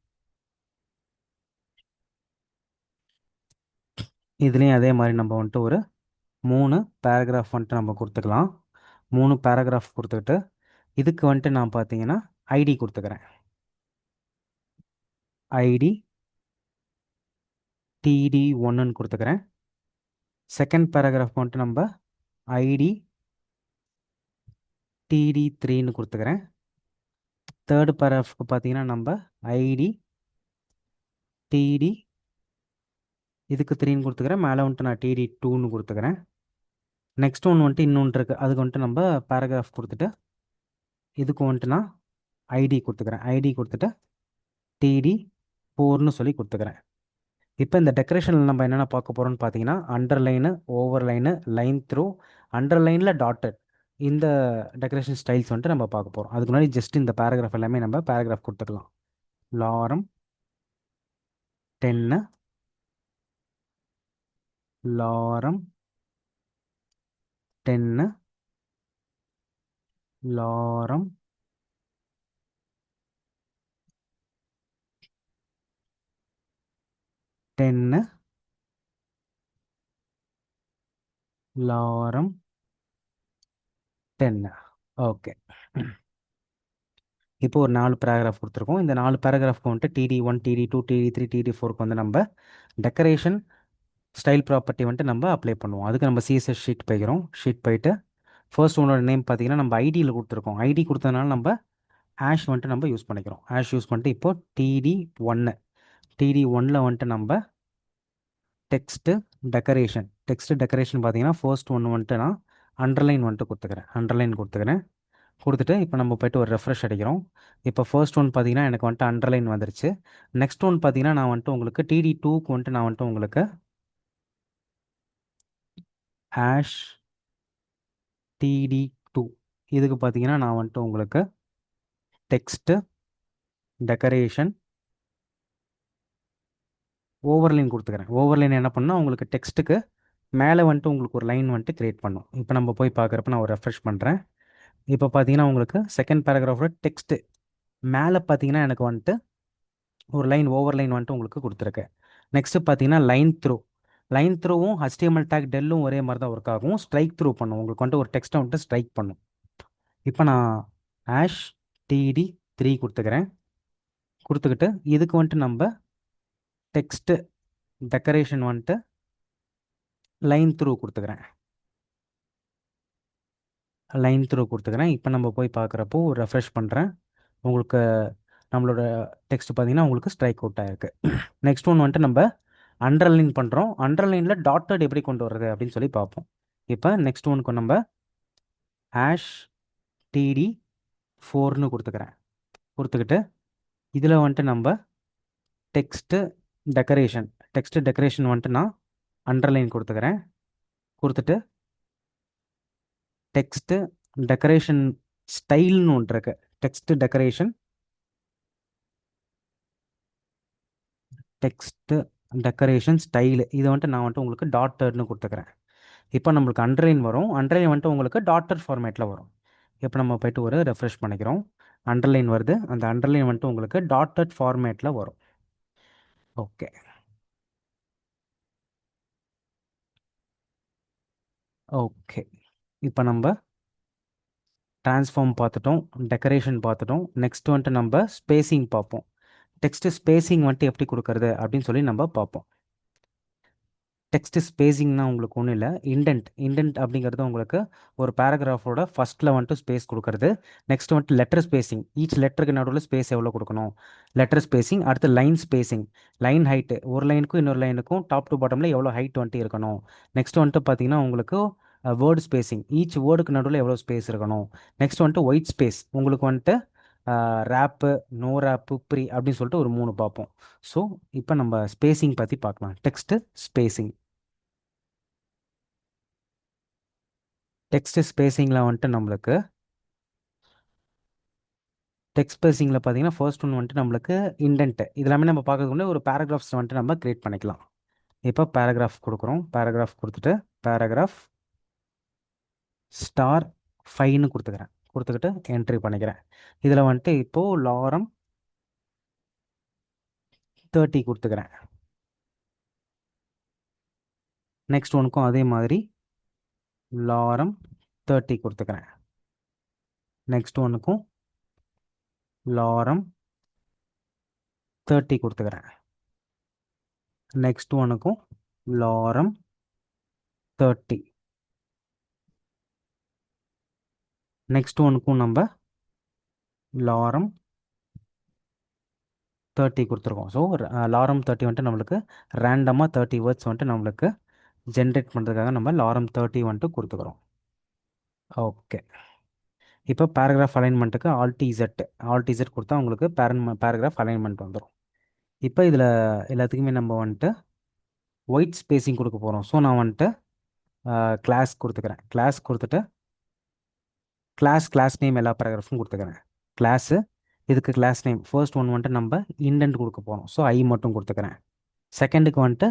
இதுலேயும் அதே மாதிரி நம்ம வந்துட்டு ஒரு 3 பேராகிராஃப் வந்துட்டு நம்ம கொடுத்துக்கலாம். 3 பேராகிராஃப் கொடுத்துக்கிட்டு இதுக்கு வந்துட்டு நான் பார்த்தீங்கன்னா ஐடி கொடுத்துக்கிறேன். ஐடி டிடி ஒன்றுன்னு கொடுத்துக்கிறேன். செகண்ட் பேராகிராஃப் வந்துட்டு நம்ம ஐடி டிடி த்ரீன்னு கொடுத்துக்கிறேன். தேர்டு பேராகிராஃப்க்கு பார்த்தீங்கன்னா நம்ம ஐடி டிடி இதுக்கு 3ன்னு கொடுத்துக்கிறேன். மேலே வந்துட்டு நான் டிடி டூன்னு கொடுத்துக்கிறேன். நெக்ஸ்ட் ஒன்று வந்துட்டு இன்னொன்று இருக்குது, அதுக்கு வந்துட்டு நம்ம பேராகிராஃப் கொடுத்துட்டு இதுக்கு வந்துட்டு நான் ஐடி கொடுத்துக்கிறேன். ஐடி கொடுத்துட்டு டிடி ஃபோர்னு சொல்லி கொடுத்துக்கிறேன். இப்போ இந்த டெக்கரேஷனில் நம்ம என்னென்ன பார்க்க போகிறோம்னு பார்த்தீங்கன்னா அண்டர்லைனு, ஓவர்லைனு, லைன் த்ரூ, அண்டர்லைனில் டாட்டட், இந்த டெக்கரேஷன் ஸ்டைல்ஸ் வந்துட்டு நம்ம பார்க்க போகிறோம். அதுக்கு முன்னாடி ஜஸ்ட் இந்த பேராகிராஃப் எல்லாமே நம்ம பேராகிராஃப் கொடுத்துக்கலாம். Lorem 10, lorem 10, lorem 10, lorem 10. Okay. இப்போ ஒரு 4 பேராகிராஃப் கொடுத்துருக்கோம். இந்த 4 பேராகிராஃப்க்கு வந்துட்டு DD one, DD two, DD three, DD ஃபோருக்கு வந்து நம்ம டெக்கரேஷன் ஸ்டைல் ப்ராப்பர்ட்டி வந்துட்டு நம்ம அப்ளை பண்ணுவோம். அதுக்கு நம்ம சிஎஸ்எஸ் ஷீட் போய்க்கிறோம். ஷீட் போயிட்டு ஃபர்ஸ்ட் ஒன்னோட நேம் பார்த்தீங்கன்னா நம்ம ஐடியில் கொடுத்துருக்கோம். ஐடி கொடுத்ததுனால நம்ம ஆஷ் வந்துட்டு நம்ம யூஸ் பண்ணிக்கிறோம். ஆஷ் யூஸ் பண்ணிட்டு இப்போ டிடி ஒன்று, டிடி ஒன்னில் வந்துட்டு நம்ம டெக்ஸ்ட்டு டெக்கரேஷன், டெக்ஸ்ட் டெக்கரேஷன் பார்த்தீங்கன்னா ஃபர்ஸ்ட் ஒன்று வந்துட்டு நான் அண்டர்லைன் வந்துட்டு கொடுத்துக்கிறேன். அண்டர்லைன் கொடுத்துக்கிறேன். கொடுத்துட்டு இப்போ நம்ம போய்ட்டு ஒரு ரெஃப்ரெஷ் அடிக்கிறோம். இப்போ ஃபர்ஸ்ட் ஒன் பார்த்தீங்கன்னா எனக்கு வந்துட்டு அண்டர்லைன் வந்துருச்சு. நெக்ஸ்ட் ஒன் பார்த்தீங்கன்னா நான் வந்துட்டு உங்களுக்கு டிடி டூக்கு வந்துட்டு நான் வந்துட்டு உங்களுக்கு ஹேஷ் டிடி டூ, இதுக்கு பார்த்தீங்கன்னா நான் வந்துட்டு உங்களுக்கு டெக்ஸ்ட்டு டெக்கரேஷன் ஓவர்லைன் கொடுத்துக்கிறேன். ஓவர்லைன் என்ன பண்ணால் உங்களுக்கு டெக்ஸ்ட்டுக்கு மேலே வந்துட்டு உங்களுக்கு ஒரு லைன் வந்துட்டு கிரியேட் பண்ணும். இப்போ நம்ம போய் பார்க்குறப்ப நான் ஒரு ரெஃப்ரெஷ் பண்ணுறேன். இப்போ பார்த்தீங்கன்னா உங்களுக்கு செகண்ட் பேராகிராஃபில் டெக்ஸ்ட்டு மேலே பார்த்தீங்கன்னா எனக்கு வந்துட்டு ஒரு லைன் ஓவர்லைன் வந்துட்டு உங்களுக்கு கொடுத்துருக்கு. நெக்ஸ்ட்டு பார்த்தீங்கன்னா லைன் த்ரூ, லைன் த்ரூவும் HTML டேக் டெல்லும் ஒரே மாதிரி தான் ஒர்க் ஆகும். ஸ்ட்ரைக் த்ரூ பண்ணும், உங்களுக்கு வந்துட்டு ஒரு டெக்ஸ்ட்டை வந்துட்டு ஸ்ட்ரைக் பண்ணும். இப்போ நான் ஆஷ் டிடி த்ரீ கொடுத்துக்கிறேன். கொடுத்துக்கிட்டு இதுக்கு வந்துட்டு நம்ம டெக்ஸ்ட்டு டெக்கரேஷன் வந்துட்டு லைன் த்ரூ கொடுத்துக்கிறேன். லைன் த்ரூ கொடுத்துக்கிறேன். இப்போ நம்ம போய் பார்க்குறப்போ ரெஃப்ரெஷ் பண்ணுறேன். உங்களுக்கு நம்மளோட டெக்ஸ்ட் பார்த்தீங்கன்னா உங்களுக்கு ஸ்ட்ரைக் அவுட் ஆகிருக்கு. நெக்ஸ்ட் ஒன் வந்துட்டு நம்ம அண்டர்லைன் பண்ணுறோம். அண்டர்லைனில் டாட்டட் எப்படி கொண்டு வர்றது அப்படின்னு சொல்லி பார்ப்போம். இப்போ நெக்ஸ்ட் ஒனுக்கு நம்ம ஹேஷ் டிடி ஃபோர்னு கொடுத்துக்கிறேன். கொடுத்துக்கிட்டு இதில் வந்துட்டு நம்ம டெக்ஸ்ட்டு டெக்கரேஷன், டெக்ஸ்ட்டு டெக்கரேஷன் வந்துட்டு நான் அண்டர்லைன் கொடுத்துக்கிறேன். கொடுத்துட்டு டெக்ஸ்ட்டு டெக்கரேஷன் ஸ்டைல்னு ஒன்று இருக்கு. Text decoration, text decoration style, இதை வந்துட்டு நான் வந்துட்டு உங்களுக்கு டாட்டர்னு கொடுத்துக்கிறேன். இப்போ நம்மளுக்கு அண்டர்லைன் வரும். அண்டர்லைன் வந்துட்டு உங்களுக்கு டாட்டர் ஃபார்மேட்டில் வரும். இப்போ நம்ம போய்ட்டு ஒரு ரெஃப்ரெஷ் பண்ணிக்கிறோம். அண்டர்லைன் வருது. அந்த அண்டர்லைன் வந்துட்டு உங்களுக்கு டாட்டட் ஃபார்மேட்டில் வரும். ஓகே. ஓகே. இப்போ நம்ம ட்ரான்ஸ்ஃபார்ம் பார்த்துட்டோம், டெக்கரேஷன் பார்த்துட்டோம். நெக்ஸ்ட் வந்துட்டு நம்ம ஸ்பேசிங் பார்ப்போம். டெக்ஸ்ட் ஸ்பேசிங் வந்துட்டு எப்படி கொடுக்கறது அப்படின்னு சொல்லி நம்ம பார்ப்போம். டெக்ஸ்ட் ஸ்பேசிங்னா உங்களுக்கு ஒன்றும் இல்லை, இண்டென்ட். இண்டென்ட் அப்படிங்கிறது உங்களுக்கு ஒரு பேராகிராஃபோட ஃபஸ்ட்டில் வந்துட்டு ஸ்பேஸ் கொடுக்கறது. நெக்ஸ்ட் வந்துட்டு லெட்டர் ஸ்பேசிங், ஈச் லெட்டருக்கு நடுவில் ஸ்பேஸ் எவ்வளோ கொடுக்கணும், லெட்டர் ஸ்பேசிங். அடுத்து லைன் ஸ்பேசிங், லைன் ஹைட்டு, ஒரு லைனுக்கும் இன்னொரு லைனுக்கும் டாப் டு பாட்டமில் எவ்வளோ ஹைட் வந்துட்டு இருக்கணும். நெக்ஸ்ட் வந்துட்டு பார்த்தீங்கன்னா உங்களுக்கு வேர்டு ஸ்பேசிங், ஈச் வேர்டுக்கு நடுவில் எவ்வளோ ஸ்பேஸ் இருக்கணும். நெக்ஸ்ட் வந்துட்டு ஒயிட் ஸ்பேஸ், உங்களுக்கு வந்துட்டு ரேப்பு, நோ ரேப்பு, ப்ரீ அப்படின்னு சொல்லிட்டு ஒரு 3 பார்ப்போம். ஸோ இப்போ நம்ம ஸ்பேசிங் பற்றி பார்க்கலாம். டெக்ஸ்ட்டு ஸ்பேசிங், டெக்ஸ்ட் ஸ்பேசிங்கில் வந்துட்டு நம்மளுக்கு டெக்ஸ்ட் ஸ்பேசிங்கில் பார்த்தீங்கன்னா ஃபர்ஸ்ட் ஒன் வந்துட்டு நம்மளுக்கு இண்டென்ட்டு, இதெல்லாமே நம்ம பார்க்கறதுக்கு முன்னாடி ஒரு பேராகிராஃப்ஸ் வந்துட்டு நம்ம கிரியேட் பண்ணிக்கலாம். இப்போ பேராகிராஃப் கொடுக்குறோம். பேராகிராஃப் கொடுத்துட்டு பேராகிராஃப் ஸ்டார் 5ன்னு கொடுத்துக்கிறேன். கொடுத்துக்கிட்டு என்ட்ரி பண்ணிக்கிறேன். இதில் வந்துட்டு இப்போது லாரம் 30 கொடுத்துக்கிறேன். நெக்ஸ்ட் ஒன்றுக்கும் அதே மாதிரி லாரம் 30 கொடுத்துக்கிறேன். நெக்ஸ்ட் ஒன்றுக்கும் லாரம் 30 கொடுத்துக்கிறேன். நெக்ஸ்ட் ஒன்றுக்கும் லாரம் 30. நெக்ஸ்ட் ஒன்றுக்கும் நம்ம லாரம் 30 கொடுத்துருக்கோம். ஸோ லாரம் 30 வந்துட்டு நம்மளுக்கு ரேண்டமாக 30 வேர்ட்ஸ் வந்துட்டு நம்மளுக்கு ஜென்ரேட் பண்ணுறதுக்காக நம்ம லாரம் 30 வந்துட்டு கொடுத்துக்கிறோம். ஓகே. இப்போ பேராகிராஃப் அலைன்மெண்ட்டுக்கு ஆல்ட் இசட் கொடுத்தா உங்களுக்கு பேராகிராஃப் அலைன்மெண்ட் வந்துடும். இப்போ இதில் எல்லாத்துக்குமே நம்ம வந்துட்டு ஒயிட் ஸ்பேசிங் கொடுக்க போகிறோம். ஸோ நான் வந்துட்டு கிளாஸ் கொடுத்துக்கிறேன். கிளாஸ் கொடுத்துட்டு கிளாஸ் நேம் எல்லா பேராகிராஃபும் கொடுத்துக்கிறேன். கிளாஸு இதுக்கு கிளாஸ் நேம் ஃபர்ஸ்ட் ஒன் வந்துட்டு நம்ம இண்டென்ட் கொடுக்க போகிறோம். ஸோ ஐ மட்டும் கொடுத்துக்கிறேன். செகண்டுக்கு வந்துட்டு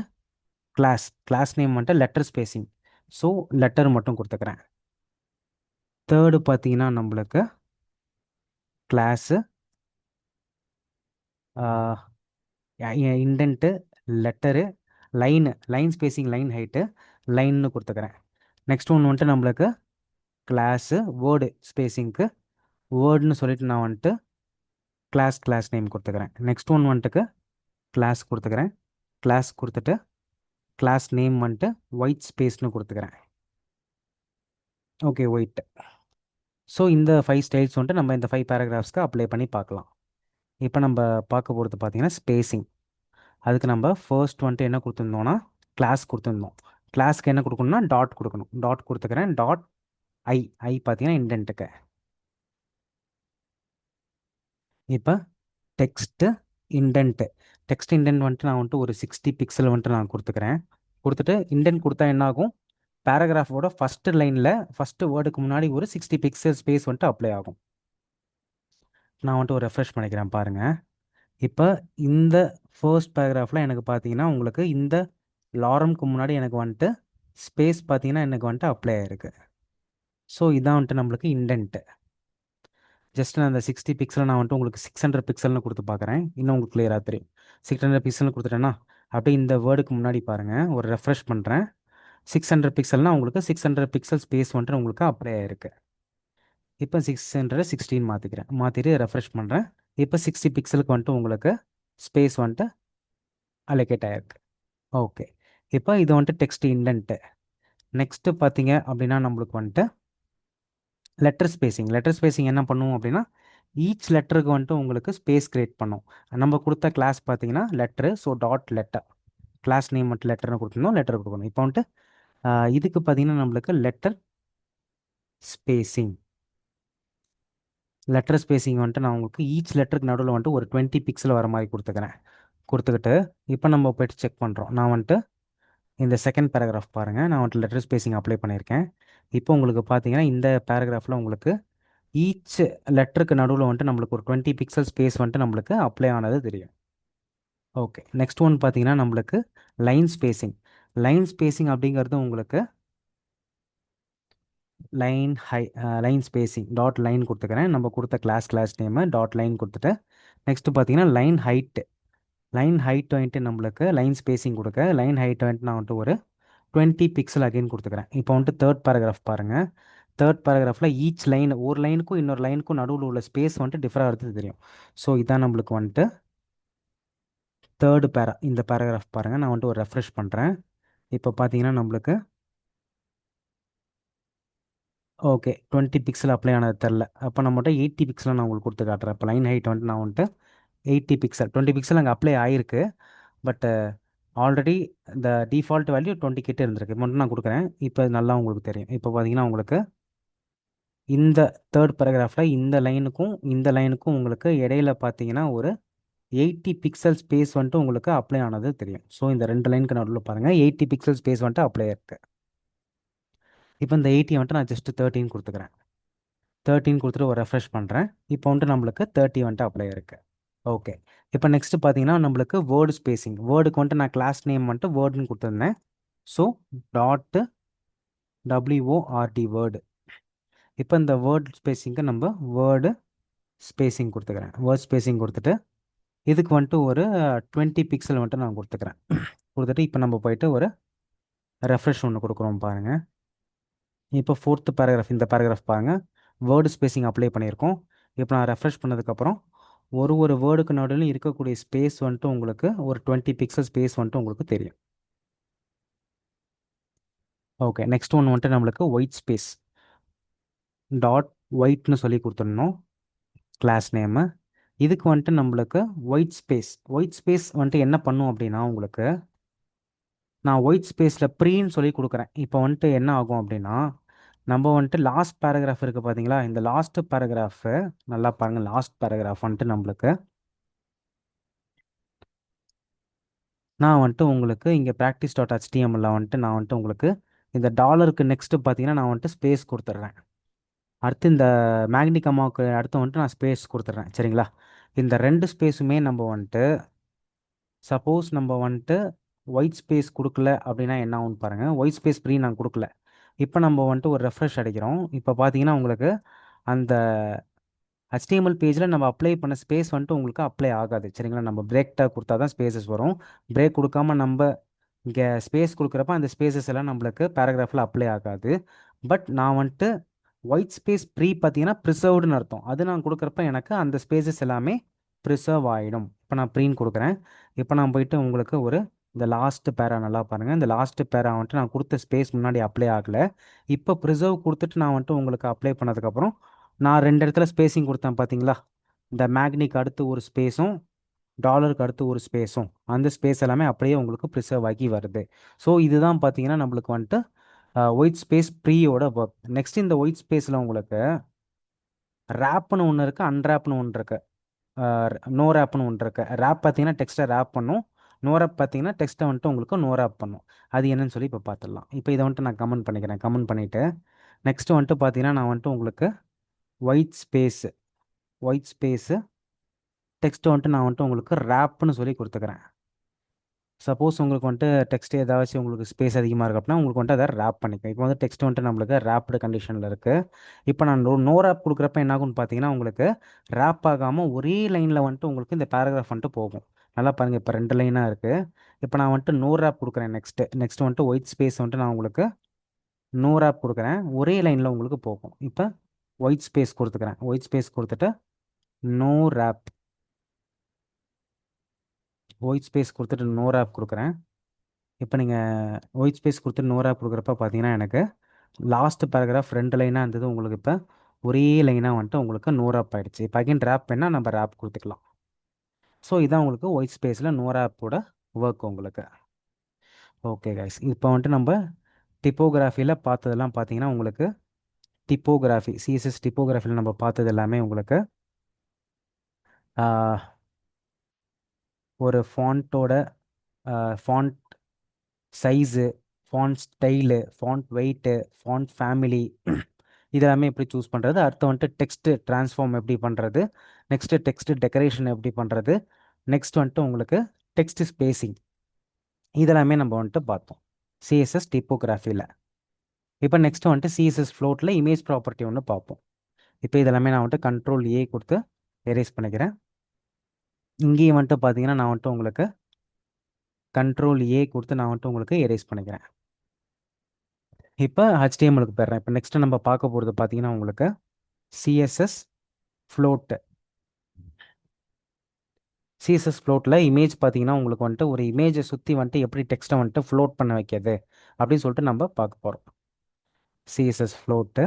கிளாஸ் நேம் வந்துட்டு லெட்டர் ஸ்பேசிங். ஸோ லெட்டர் மட்டும் கொடுத்துக்கிறேன். தேர்டு பார்த்தீங்கன்னா நம்மளுக்கு class indent letter line spacing line height லைன்னு கொடுத்துக்கிறேன். நெக்ஸ்ட் ஒன்று வந்துட்டு நம்மளுக்கு கிளாஸு வேர்டு ஸ்பேசிங்க்கு வேர்டுன்னு சொல்லிட்டு நான் வந்துட்டு கிளாஸ் நேம் கொடுத்துக்கிறேன். நெக்ஸ்ட் ஒன் வந்துட்டுக்கு கிளாஸ் கொடுத்துக்கிறேன். கிளாஸ் கொடுத்துட்டு கிளாஸ் நேம் வந்துட்டு ஒயிட் ஸ்பேஸ்னு கொடுத்துக்கிறேன். Okay, white. ஸோ இந்த 5 ஸ்டைல்ஸ் வந்துட்டு நம்ம இந்த 5 பேராகிராஃப்ஸ்க்கு அப்ளை பண்ணி பார்க்கலாம். இப்போ நம்ம பார்க்க போகிறது பார்த்தீங்கன்னா ஸ்பேசிங். அதுக்கு நம்ம ஃபர்ஸ்ட் வந்துட்டு என்ன கொடுத்துருந்தோம்னா கிளாஸ் கொடுத்துருந்தோம். கிளாஸ்க்கு என்ன கொடுக்கணும்னா டாட் கொடுக்கணும். டாட் கொடுத்துக்கிறேன். டாட் ஐ பார்த்தீங்கன்னா இண்டென்ட்டுக்கு. இப்போ டெக்ஸ்ட்டு இண்டென்ட்டு டெக்ஸ்ட் இண்டென்ட் வந்துட்டு நான் வந்துட்டு ஒரு 60 பிக்சல் வந்துட்டு நான் கொடுத்துக்கிறேன். கொடுத்துட்டு இண்டென்ட் கொடுத்தா என்ன ஆகும், பேராகிராஃபோட ஃபஸ்ட்டு லைனில் ஃபஸ்ட்டு வேர்டுக்கு முன்னாடி ஒரு 60 பிக்சல் ஸ்பேஸ் வந்துட்டு அப்ளை ஆகும். நான் வந்துட்டு ஒரு ரெஃப்ரெஷ் பண்ணிக்கிறேன் பாருங்கள். இப்போ இந்த ஃபர்ஸ்ட் பேராகிராஃபில் எனக்கு பார்த்தீங்கன்னா உங்களுக்கு இந்த லாரம்க்கு முன்னாடி எனக்கு வந்துட்டு ஸ்பேஸ் பார்த்தீங்கன்னா எனக்கு வந்துட்டு அப்ளை ஆகிருக்கு. ஸோ இதான் வந்துட்டு நம்மளுக்கு இண்டென்ட்டு. ஜஸ்ட் நான் அந்த 60 பிக்சலை நான் வந்துட்டு உங்களுக்கு 600 பிக்சல்னு கொடுத்து பார்க்குறேன். இன்னும் உங்களுக்கு கிளியராக தெரியும். 600 பிக்சல்னு கொடுத்துட்டேன்னா அப்படியே இந்த வேர்டுக்கு முன்னாடி பாருங்கள், ஒரு ரெஃப்ரெஷ் பண்ணுறேன். 600 பிக்சல்னால் உங்களுக்கு 600 பிக்சல் ஸ்பேஸ் வந்துட்டு உங்களுக்கு அப்ளை ஆகிருக்கு. இப்போ 616 மாற்றிக்கிறேன். மாற்றிட்டு ரெஃப்ரெஷ் பண்ணுறேன். இப்போ 60 பிக்சலுக்கு வந்துட்டு உங்களுக்கு ஸ்பேஸ் வந்துட்டு அலோகேட் ஆகிருக்கு. ஓகே. இப்போ இது வந்துட்டு டெக்ஸ்ட் இண்டென்ட்டு. நெக்ஸ்ட்டு பார்த்தீங்க அப்படின்னா நம்மளுக்கு வந்துட்டு லெட்டர் ஸ்பேசிங் என்ன பண்ணுவோம் அப்படின்னா ஈச் லெட்டருக்கு வந்துட்டு உங்களுக்கு ஸ்பேஸ் கிரியேட் பண்ணும். நம்ம கொடுத்த கிளாஸ் பார்த்தீங்கன்னா letter. So dot letter class name மட்டும் லெட்டர்னு கொடுத்துருந்தோம். லெட்டர் கொடுக்கணும். இப்போ வந்துட்டு இதுக்கு பார்த்தீங்கன்னா நம்மளுக்கு லெட்டர் ஸ்பேசிங் வந்துட்டு நான் உங்களுக்கு ஈச் லெட்டருக்கு நடுவில் வந்துட்டு ஒரு 20 பிக்சல் வர மாதிரி கொடுத்துக்கிறேன். கொடுத்துக்கிட்டு இப்போ நம்ம போய்ட்டு செக் பண்ணுறோம். நான் வந்துட்டு இந்த செகண்ட் பேராகிராஃப் பாருங்கள், நான் வந்துட்டு லெட்டர் ஸ்பேசிங் அப்ளை பண்ணியிருக்கேன். இப்போ உங்களுக்கு பார்த்தீங்கன்னா இந்த பேராகிராஃபில் உங்களுக்கு ஈச் லெட்டருக்கு நடுவில் வந்துட்டு நம்மளுக்கு ஒரு 20 பிக்சல் ஸ்பேஸ் வந்துட்டு நம்மளுக்கு அப்ளை ஆனது தெரியும். ஓகே. நெக்ஸ்ட் ஒன் பார்த்தீங்கன்னா நம்மளுக்கு லைன் ஸ்பேசிங் அப்படிங்கிறது உங்களுக்கு லைன் ஸ்பேசிங் டாட் லைன் கொடுத்துக்கிறேன். நம்ம கொடுத்த கிளாஸ் நேமு டாட் லைன் கொடுத்துட்டு நெக்ஸ்ட்டு பார்த்தீங்கன்னா லைன் ஹைட் வந்துட்டு நம்மளுக்கு லைன் ஸ்பேசிங் கொடுக்க லைன் ஹைட் வந்துட்டு நான் வந்துட்டு ஒரு 20 பிக்சல் அகைன் கொடுத்துக்கிறேன். இப்போ வந்துட்டு தேர்ட் பேராகிராஃப் பாருங்கள். தேர்ட் பேராகிராஃபில் ஈச் லைன் ஒரு லைனுக்கும் இன்னொரு லைனுக்கும் நடுவில் உள்ள ஸ்பேஸ் வந்துட்டு டிஃபர் ஆகிறது தெரியும். ஸோ இதான் நம்மளுக்கு வந்துட்டு இந்த பேராகிராஃப் பாருங்கள். நான் வந்துட்டு ஒரு ரெஃப்ரெஷ் பண்ணுறேன். இப்போ பார்த்தீங்கன்னா நம்மளுக்கு ஓகே 20 பிக்சல் அப்ளை ஆனது தெரில. அப்போ நம்மகிட்ட 80 பிக்சலாக நான் உங்களுக்கு கொடுத்து காட்டுறேன். இப்போ லைன் ஹைட் வந்துட்டு நான் வந்துட்டு 80 பிக்சல் 20 பிக்சல் அங்கே அப்ளை ஆகிருக்கு. பட் ஆல்ரெடி இந்த டிஃபால்ட் வேல்யூ 20 கிட்டே இருந்திருக்கு. மட்டும் நான் கொடுக்குறேன். இப்போ நல்லா உங்களுக்கு தெரியும். இப்போ பார்த்தீங்கன்னா உங்களுக்கு இந்த தேர்ட் பேராகிராஃபில் இந்த லைனுக்கும் உங்களுக்கு இடையில பார்த்தீங்கன்னா ஒரு 80 பிக்சல் ஸ்பேஸ் வந்துட்டு உங்களுக்கு அப்ளை ஆனது தெரியும். ஸோ இந்த 2 லைனுக்கு நடுவில் பாருங்கள் 80 பிக்சல் ஸ்பேஸ் வந்துட்டு அப்ளை ஆயிருக்கு. இப்போ இந்த 80 வந்துட்டு நான் ஜஸ்ட் 13 கொடுத்துக்கிறேன். 13 கொடுத்துட்டு ஒரு ரெஃப்ரெஷ் பண்ணுறேன். இப்போ வந்துட்டு நம்மளுக்கு 30 வந்துட்டு அப்ளை ஆயிருக்கு. ஓகே. இப்போ நெக்ஸ்ட் பார்த்தீங்கன்னா நம்மளுக்கு வேர்டுக்கு வந்துட்டு நான் கிளாஸ் நேம் வந்துட்டு வேர்டுன்னு கொடுத்துருந்தேன். ஸோ டாட்டு WORD வேர்டு இப்போ இந்த வேர்ட் ஸ்பேசிங்க்கு நம்ம வேர்டு ஸ்பேசிங் கொடுத்துக்கிறேன். வேர்ட் ஸ்பேசிங் கொடுத்துட்டு இதுக்கு வந்துட்டு ஒரு 20 பிக்சல் வந்துட்டு நான் கொடுத்துக்கிறேன். கொடுத்துட்டு இப்போ நம்ம போயிட்டு ஒரு ரெஃப்ரெஷ் ஒன்று கொடுக்குறோம் பாருங்கள். இப்போ ஃபோர்த்து பேராகிராஃப், இந்த பேராகிராஃப் பாருங்கள், வேர்டு ஸ்பேசிங் அப்ளை பண்ணியிருக்கோம். இப்போ நான் ரெஃப்ரெஷ் பண்ணதுக்கப்புறம் ஒரு வேர்டுக்கு நடுவில் இருக்கக்கூடிய ஸ்பேஸ் வந்துட்டு உங்களுக்கு ஒரு 20 பிக்சல் ஸ்பேஸ் வந்துட்டு உங்களுக்கு தெரியும். ஓகே, நெக்ஸ்ட் ஒன்று வந்துட்டு நம்மளுக்கு ஒயிட் ஸ்பேஸ் டாட் ஒயிட்னு சொல்லி கொடுத்துடணும் கிளாஸ் நேமு. இதுக்கு வந்துட்டு நம்மளுக்கு ஒயிட் ஸ்பேஸ் வந்துட்டு என்ன பண்ணும் அப்படின்னா, உங்களுக்கு நான் ஒயிட் ஸ்பேஸில் ப்ரீன்னு சொல்லி கொடுக்குறேன். இப்போ வந்துட்டு என்ன ஆகும் அப்படின்னா, நம்ம வந்துட்டு லாஸ்ட் பேராகிராஃப் இருக்குது பார்த்தீங்களா, இந்த லாஸ்ட் பேராகிராஃபு நல்லா பாருங்கள். லாஸ்ட் பேராகிராஃப் வந்துட்டு நம்மளுக்கு நான் வந்துட்டு உங்களுக்கு இங்கே practice.html வந்துட்டு நான் வந்துட்டு உங்களுக்கு இந்த டாலருக்கு நெக்ஸ்ட்டு பார்த்தீங்கன்னா நான் வந்துட்டு ஸ்பேஸ் கொடுத்துட்றேன். அடுத்து இந்த மேக்னிக் அம்மாவுக்கு அடுத்து வந்துட்டு நான் ஸ்பேஸ் கொடுத்துட்றேன். சரிங்களா? இந்த ரெண்டு ஸ்பேஸுமே நம்ம வந்துட்டு சப்போஸ் நம்ம வந்துட்டு ஒயிட் ஸ்பேஸ் கொடுக்கல அப்படின்னா என்ன ஆகும்னு பாருங்கள். ஒயிட் ஸ்பேஸ் ஃப்ரீ நான் கொடுக்கல. இப்போ நம்ம வந்துட்டு ஒரு ரெஃப்ரெஷ் அடிக்கிறோம். இப்போ பார்த்தீங்கன்னா உங்களுக்கு அந்த HTML பேஜில் நம்ம அப்ளை பண்ண ஸ்பேஸ் வந்துட்டு உங்களுக்கு அப்ளை ஆகாது. சரிங்களா? நம்ம பிரேக் டேக் கொடுத்தா தான் ஸ்பேசஸ் வரும். பிரேக் கொடுக்காம நம்ம இங்கே ஸ்பேஸ் கொடுக்குறப்ப அந்த ஸ்பேசஸ் எல்லாம் நம்மளுக்கு பேராகிராஃபில் அப்ளை ஆகாது. பட் நான் வந்துட்டு ஒயிட் ஸ்பேஸ் ப்ரீ பார்த்தீங்கன்னா ப்ரிசர்வ்டுன்னு அர்த்தம். அது நான் கொடுக்குறப்ப எனக்கு அந்த ஸ்பேசஸ் எல்லாமே ப்ரிசர்வ் ஆகிடும். இப்போ நான் ப்ரீன்னு கொடுக்குறேன். இப்போ நான் போயிட்டு உங்களுக்கு ஒரு இந்த லாஸ்ட் பேரா நல்லா பாருங்கள். இந்த லாஸ்ட் பேரா வந்துட்டு நான் கொடுத்த ஸ்பேஸ் முன்னாடி அப்ளை ஆகலை. இப்போ ப்ரிசர்வ் கொடுத்துட்டு நான் வந்துட்டு உங்களுக்கு அப்ளை பண்ணதுக்கப்புறம் நான் ரெண்டு இடத்துல ஸ்பேசிங் கொடுத்தேன் பார்த்தீங்களா? இந்த மேக்னிக் அடுத்து ஒரு ஸ்பேஸும் டாலருக்கு அடுத்து ஒரு ஸ்பேஸும் அந்த ஸ்பேஸ் எல்லாமே அப்படியே உங்களுக்கு ப்ரிசர்வ் ஆகி வருது. ஸோ இதுதான் பார்த்தீங்கன்னா நம்மளுக்கு வந்துட்டு ஒயிட் ஸ்பேஸ் ப்ரீயோட ஒர்க். நெக்ஸ்ட் இந்த ஒயிட் ஸ்பேஸில் உங்களுக்கு ரேப்னு ஒன்று இருக்குது, அன்ரேப்னு ஒன்று இருக்குது, நோ ரேப்னு ஒன்று இருக்குது. ரேப் பார்த்தீங்கன்னா டெக்ஸ்ட்டை ரேப் பண்ணும், நோ ரேப் பார்த்தீங்கன்னா டெக்ஸ்ட்டை வந்துட்டு உங்களுக்கு நோ ரேப் பண்ணும். அது என்னன்னு சொல்லி இப்போ பார்த்துடலாம். இப்போ இதை வந்துட்டு நான் கமெண்ட் பண்ணிக்கிறேன். கமெண்ட் பண்ணிவிட்டு நெக்ஸ்ட் வந்துட்டு பார்த்தீங்கன்னா நான் வந்துட்டு உங்களுக்கு ஒயிட் ஸ்பேஸு டெக்ஸ்ட் வந்துட்டு நான் வந்துட்டு உங்களுக்கு ரேப்னு சொல்லி கொடுத்துக்கிறேன். சப்போஸ் உங்களுக்கு வந்துட்டு டெக்ஸ்ட் ஏதாச்சும் உங்களுக்கு ஸ்பேஸ் அதிகமாக இருக்குது அப்படின்னா உங்களுக்கு வந்துட்டு அதை ரேப் பண்ணிக்கும். இப்போ வந்து டெக்ஸ்ட் வந்துட்டு நம்மளுக்கு ரேப்டு கண்டிஷனில் இருக்குது. இப்போ நான் நோ ரேப் கொடுக்குறப்ப என்ன ஆகும்னு பார்த்தீங்கன்னா உங்களுக்கு ரேப் ஆகாமல் ஒரே லைனில் வந்துட்டு உங்களுக்கு இந்த பேராகிராஃப் வந்துட்டு போகும். நல்லா பாருங்கள், இப்போ 2 லைனாக இருக்குது. இப்போ நான் வந்துட்டு நோ ரேப் கொடுக்குறேன். நெக்ஸ்ட் வந்துட்டு ஒயிட் ஸ்பேஸ் வந்துட்டு நான் உங்களுக்கு நோ ரேப் கொடுக்குறேன். ஒரே லைனில் உங்களுக்கு போகும். இப்போ ஒயிட் ஸ்பேஸ் கொடுத்துக்கிறேன். ஒயிட் ஸ்பேஸ் கொடுத்துட்டு நோ ரேப் ஒயிட் ஸ்பேஸ் கொடுத்துட்டு நோ ரேப் கொடுக்குறேன். இப்போ நீங்கள் ஒயிட் ஸ்பேஸ் கொடுத்துட்டு நோ ரேப் கொடுக்குறப்ப பார்த்தீங்கன்னா எனக்கு லாஸ்ட் பேராகிராஃப் 2 லைனாக இருந்தது உங்களுக்கு இப்போ ஒரே லைனாக வந்துட்டு உங்களுக்கு நோ ரேப் ஆகிடுச்சு. இப்போ அகைன் ரேப் பண்ணால் நம்ம ரேப் கொடுத்துக்கலாம். ஸோ இதான் உங்களுக்கு ஒயிட் ஸ்பேஸில் நோ ரேப்போட ஒர்க் உங்களுக்கு. ஓகே கைஸ், இப்போ வந்துட்டு நம்ம டிப்போகிராஃபியில் பார்த்ததெல்லாம் பார்த்தீங்கன்னா உங்களுக்கு சிஎஸ்எஸ் டிப்போகிராஃபியில் நம்ம பார்த்தது எல்லாமே உங்களுக்கு ஒரு ஃபாண்ட்டோட font size, font style, font weight, font family இதெல்லாமே எப்படி சூஸ் பண்ணுறது, அடுத்து வந்துட்டு டெக்ஸ்ட்டு ட்ரான்ஸ்ஃபார்ம் எப்படி பண்ணுறது, நெக்ஸ்ட்டு டெக்ஸ்ட்டு டெக்கரேஷன் எப்படி பண்ணுறது, நெக்ஸ்ட் வந்துட்டு உங்களுக்கு டெக்ஸ்ட் ஸ்பேசிங் இதெல்லாமே நம்ம வந்துட்டு பார்த்தோம் சிஎஸ்எஸ் டிப்போகிராஃபியில். இப்போ நெக்ஸ்ட் வந்துட்டு சிஎஸ்எஸ் ஃப்ளோட்டில் இமேஜ் ப்ராப்பர்ட்டி ஒன்று பார்ப்போம். இப்போ இதெல்லாமே நான் வந்துட்டு கண்ட்ரோல் ஏ கொடுத்து எரேஸ் பண்ணிக்கிறேன். இங்கேயும் வந்துட்டு பார்த்தீங்கன்னா நான் வந்துட்டு உங்களுக்கு கண்ட்ரோல் ஏ கொடுத்து நான் வந்துட்டு உங்களுக்கு எரேஸ் பண்ணிக்கிறேன். இப்போ HTMLக்கு போயிடுறேன். இப்போ நெக்ஸ்ட்டு நம்ம பார்க்க போகிறது பார்த்தீங்கன்னா உங்களுக்கு சிஎஸ்எஸ் ஃப்ளோட்டு. சிஎஸ்எஸ் ஃப்ளோட்டில் இமேஜ் பார்த்தீங்கன்னா உங்களுக்கு வந்துட்டு ஒரு இமேஜை சுற்றி வந்துட்டு எப்படி டெக்ஸ்ட்டை வந்துட்டு ஃப்ளோட் பண்ண வைக்கிறது அப்படின்னு சொல்லிட்டு நம்ம பார்க்க போகிறோம். CSS float.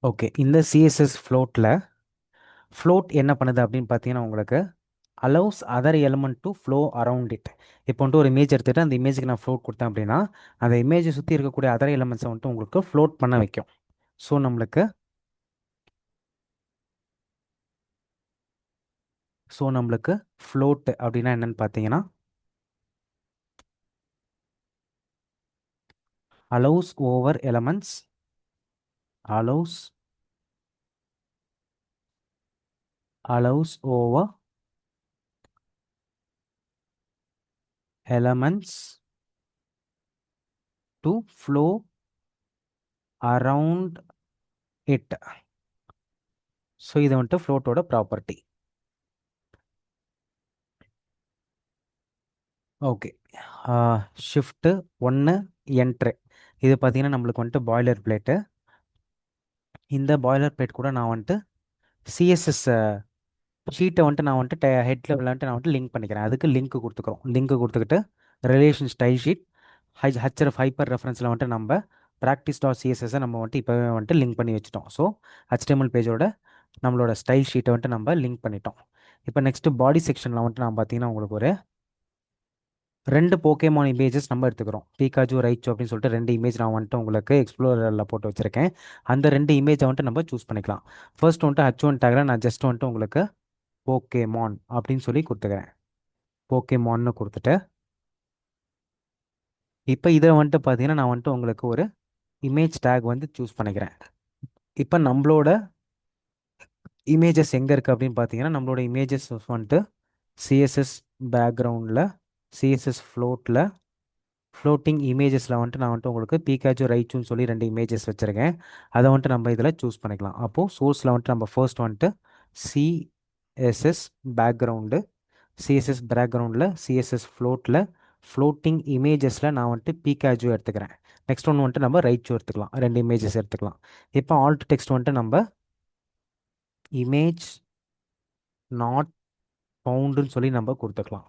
ஓகே, இந்த சிஎஸ்எஸ் ஃப்ளோட் என்ன பண்ணுது அப்படின்னு பார்த்தீங்கன்னா உங்களுக்கு allows other element to flow around it. இப்போ வந்துட்டு ஒரு இமேஜ் எடுத்துகிட்டு அந்த இமேஜுக்கு நான் ஃப்ளோட் கொடுத்தேன் அப்படின்னா அந்த இமேஜை சுற்றி இருக்கக்கூடிய அதர் எலமெண்ட்ஸை வந்துட்டு உங்களுக்கு ஃப்ளோட் பண்ண வைக்கும். ஸோ நம்மளுக்கு ஃப்ளோட் அப்படின்னா என்னன்னு பார்த்தீங்கன்னா allows over elements allows allows over elements to flow around it. So இது வந்துட்டு ஃப்ளோட்டோட ப்ராப்பர்ட்டி. Okay, shift 1 enter. இது பார்த்தீங்கன்னா நம்மளுக்கு வந்துட்டு பாய்லர் பிளேட்டு. இந்த பாய்லர் பிளேட் கூட நான் வந்துட்டு சிஎஸ்எஸ் ஷீட்டை வந்துட்டு நான் வந்துட்டு ஹெட்டில் வந்துட்டு நான் வந்துட்டு லிங்க் பண்ணிக்கிறேன். அதுக்கு லிங்க் கொடுத்துக்கிறோம். லிங்க் கொடுத்துக்கிட்டு ரிலேஷன் ஸ்டைல் ஷீட் ஹச்ஆர்எஃப் ஹைப்பர் ரெஃபரன்ஸில் வந்துட்டு நம்ம practice.css நம்ம வந்துட்டு இப்போவே வந்துட்டு லிங்க் பண்ணி வச்சுட்டோம். ஸோ HTML பேஜோட நம்மளோட ஸ்டைல் ஷீட்டை வந்துட்டு நம்ம லிங்க் பண்ணிட்டோம். இப்போ நெக்ஸ்ட்டு பாடி செக்ஷனில் வந்துட்டு நான் பார்த்தீங்கன்னா உங்களுக்கு ஒரு 2 போக்கேமான் இமேஜஸ் நம்ம எடுத்துக்கிறோம். பீகாஜு ரைச்சு அப்படின்னு சொல்லிட்டு 2 இமேஜ் நான் வந்துட்டு உங்களுக்கு எக்ஸ்ப்ளோரரில் போட்டு வச்சுருக்கேன். அந்த 2 இமேஜை வந்துட்டு நம்ம சூஸ் பண்ணிக்கலாம். ஃபர்ஸ்ட் வந்துட்டு H1 டேக்கில் நான் ஜஸ்ட் வந்துட்டு உங்களுக்கு போக்கேமான் அப்படின்னு சொல்லி கொடுத்துக்கிறேன். போக்கேமான்னு கொடுத்துட்டு இப்போ இதை வந்துட்டு பார்த்தீங்கன்னா நான் வந்துட்டு உங்களுக்கு ஒரு இமேஜ் டேக் வந்து சூஸ் பண்ணிக்கிறேன். இப்போ நம்மளோட இமேஜஸ் எங்கே இருக்குது அப்படின்னு பார்த்தீங்கன்னா நம்மளோட இமேஜஸ் வந்துட்டு சிஎஸ்எஸ் பேக்ரவுண்டில் சிஎஸ்எஸ் ஃப்ளோட்டிங் இமேஜஸில் வந்துட்டு நான் வந்துட்டு உங்களுக்கு பீகாச்சு ரைச்சுன்னு சொல்லி 2 இமேஜஸ் வச்சுருக்கேன். அதை வந்துட்டு நம்ம இதில் சூஸ் பண்ணிக்கலாம். அப்போது சோர்ஸில் வந்துட்டு நம்ம ஃபர்ஸ்ட் வந்துட்டு சிஎஸ்எஸ் பேக்ரவுண்டு சிஎஸ்எஸ் ஃப்ளோட்டிங் இமேஜஸில் நான் வந்துட்டு பீகாச்சு எடுத்துக்கிறேன். நெக்ஸ்ட் ஒன்று வந்துட்டு நம்ம ரைச்சு எடுத்துக்கலாம். 2 இமேஜஸ் எடுத்துக்கலாம். இப்போ ஆல்ட் டெக்ஸ்ட் வந்துட்டு நம்ம இமேஜ் நாட் ஃபவுண்டுன்னு சொல்லி நம்ம கொடுத்துக்கலாம்.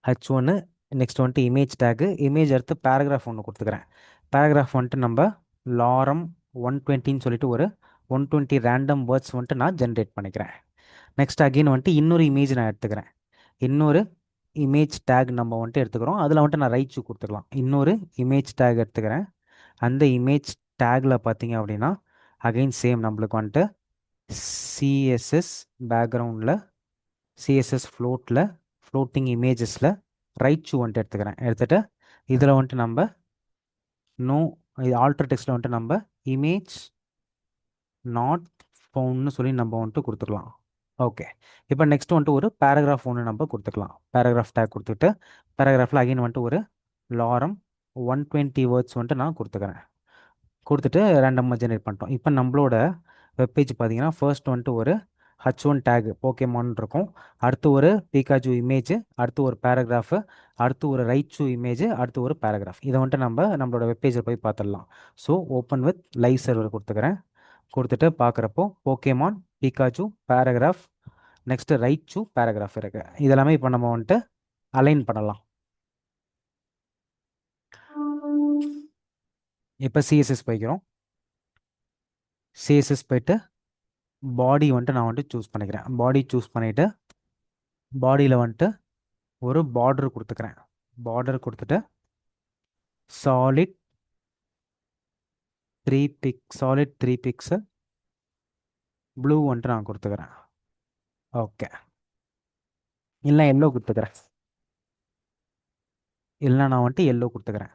H1 நெக்ஸ்ட் வந்துட்டு இமேஜ் டேக்கு இமேஜ் எடுத்து பேராகிராஃப் ஒன்று கொடுத்துக்கிறேன். பேராகிராஃப் வந்துட்டு நம்ம லாரம் 120ன்னு சொல்லிட்டு ஒரு 120 ரேண்டம் வேர்ட்ஸ் வந்துட்டு நான் ஜென்ரேட் பண்ணிக்கிறேன். நெக்ஸ்ட் அகெயின் வந்துட்டு இன்னொரு இமேஜ் நான் எடுத்துக்கிறேன். இன்னொரு இமேஜ் டேக் நம்ம வந்துட்டு எடுத்துக்கிறோம். அதில் வந்துட்டு நான் ரைட்ஸு கொடுத்துக்கலாம். இன்னொரு இமேஜ் டேக் எடுத்துக்கிறேன். அந்த இமேஜ் டேக்கில் பார்த்தீங்க அப்படின்னா அகெயின் சேம் நம்மளுக்கு வந்துட்டு சிஎஸ்எஸ் பேக்ரவுண்டில் சிஎஸ்எஸ் ஃப்ளோட்டிங் இமேஜஸில் ரைட்ஸு வந்துட்டு எடுத்துகிட்டு இதில் வந்துட்டு நம்ம நோ இது ஆல்டர் டெக்ஸ்ட்டில் வந்துட்டு நம்ம இமேஜ் நாட் ஃபவுண்ட்னு சொல்லி நம்ம வந்துட்டு கொடுத்துக்கலாம். ஓகே, இப்போ நெக்ஸ்ட் வந்துட்டு ஒரு பேராகிராஃப் ஒன்று நம்ம கொடுத்துக்கலாம். பேராகிராஃப் டேக் கொடுத்துட்டு பேராகிராஃபில் அகைன் வந்துட்டு ஒரு லாரம் 120 வேர்ட்ஸ் வந்துட்டு நான் கொடுத்துட்டு ரேண்டமாக ஜென்ரேட் பண்ணிட்டோம். இப்போ நம்மளோட வெப்பேஜ் பார்த்தீங்கன்னா ஃபர்ஸ்ட் வந்துட்டு ஒரு H1 டேக் போக்கேமான் இருக்கும். அடுத்து ஒரு பீகாஜு இமேஜ், அடுத்து ஒரு பேராகிராஃபு, அடுத்து ஒரு ரைட்ஸு இமேஜ், அடுத்து ஒரு பேராகிராஃப். இதை வந்துட்டு நம்மளோட வெப்பேஜில் போய் பார்த்துடலாம். So open with live server கொடுத்துட்டு பார்க்குறப்போ Pokemon Pikachu paragraph next Raichu paragraph இருக்குது. இதெல்லாமே இப்போ நம்ம வந்துட்டு அலைன் பண்ணலாம். இப்போ சிஎஸ்எஸ் போய்க்கிறோம். சிஎஸ்எஸ் போயிட்டு பாடி வந்துட்டு நான் வந்துட்டு சூஸ் பண்ணிக்கிறேன். பாடி சூஸ் பண்ணிவிட்டு பாடியில் வந்துட்டு ஒரு பார்டர் கொடுத்துக்கிறேன். பார்டர் கொடுத்துட்டு சாலிட் 3 பிக்சல் ப்ளூ வந்துட்டு நான் கொடுத்துக்கிறேன். ஓகே, இல்லை எல்லோ கொடுத்துக்கிறேன். இல்லைனா நான் வந்துட்டு எல்லோ கொடுத்துக்கிறேன்.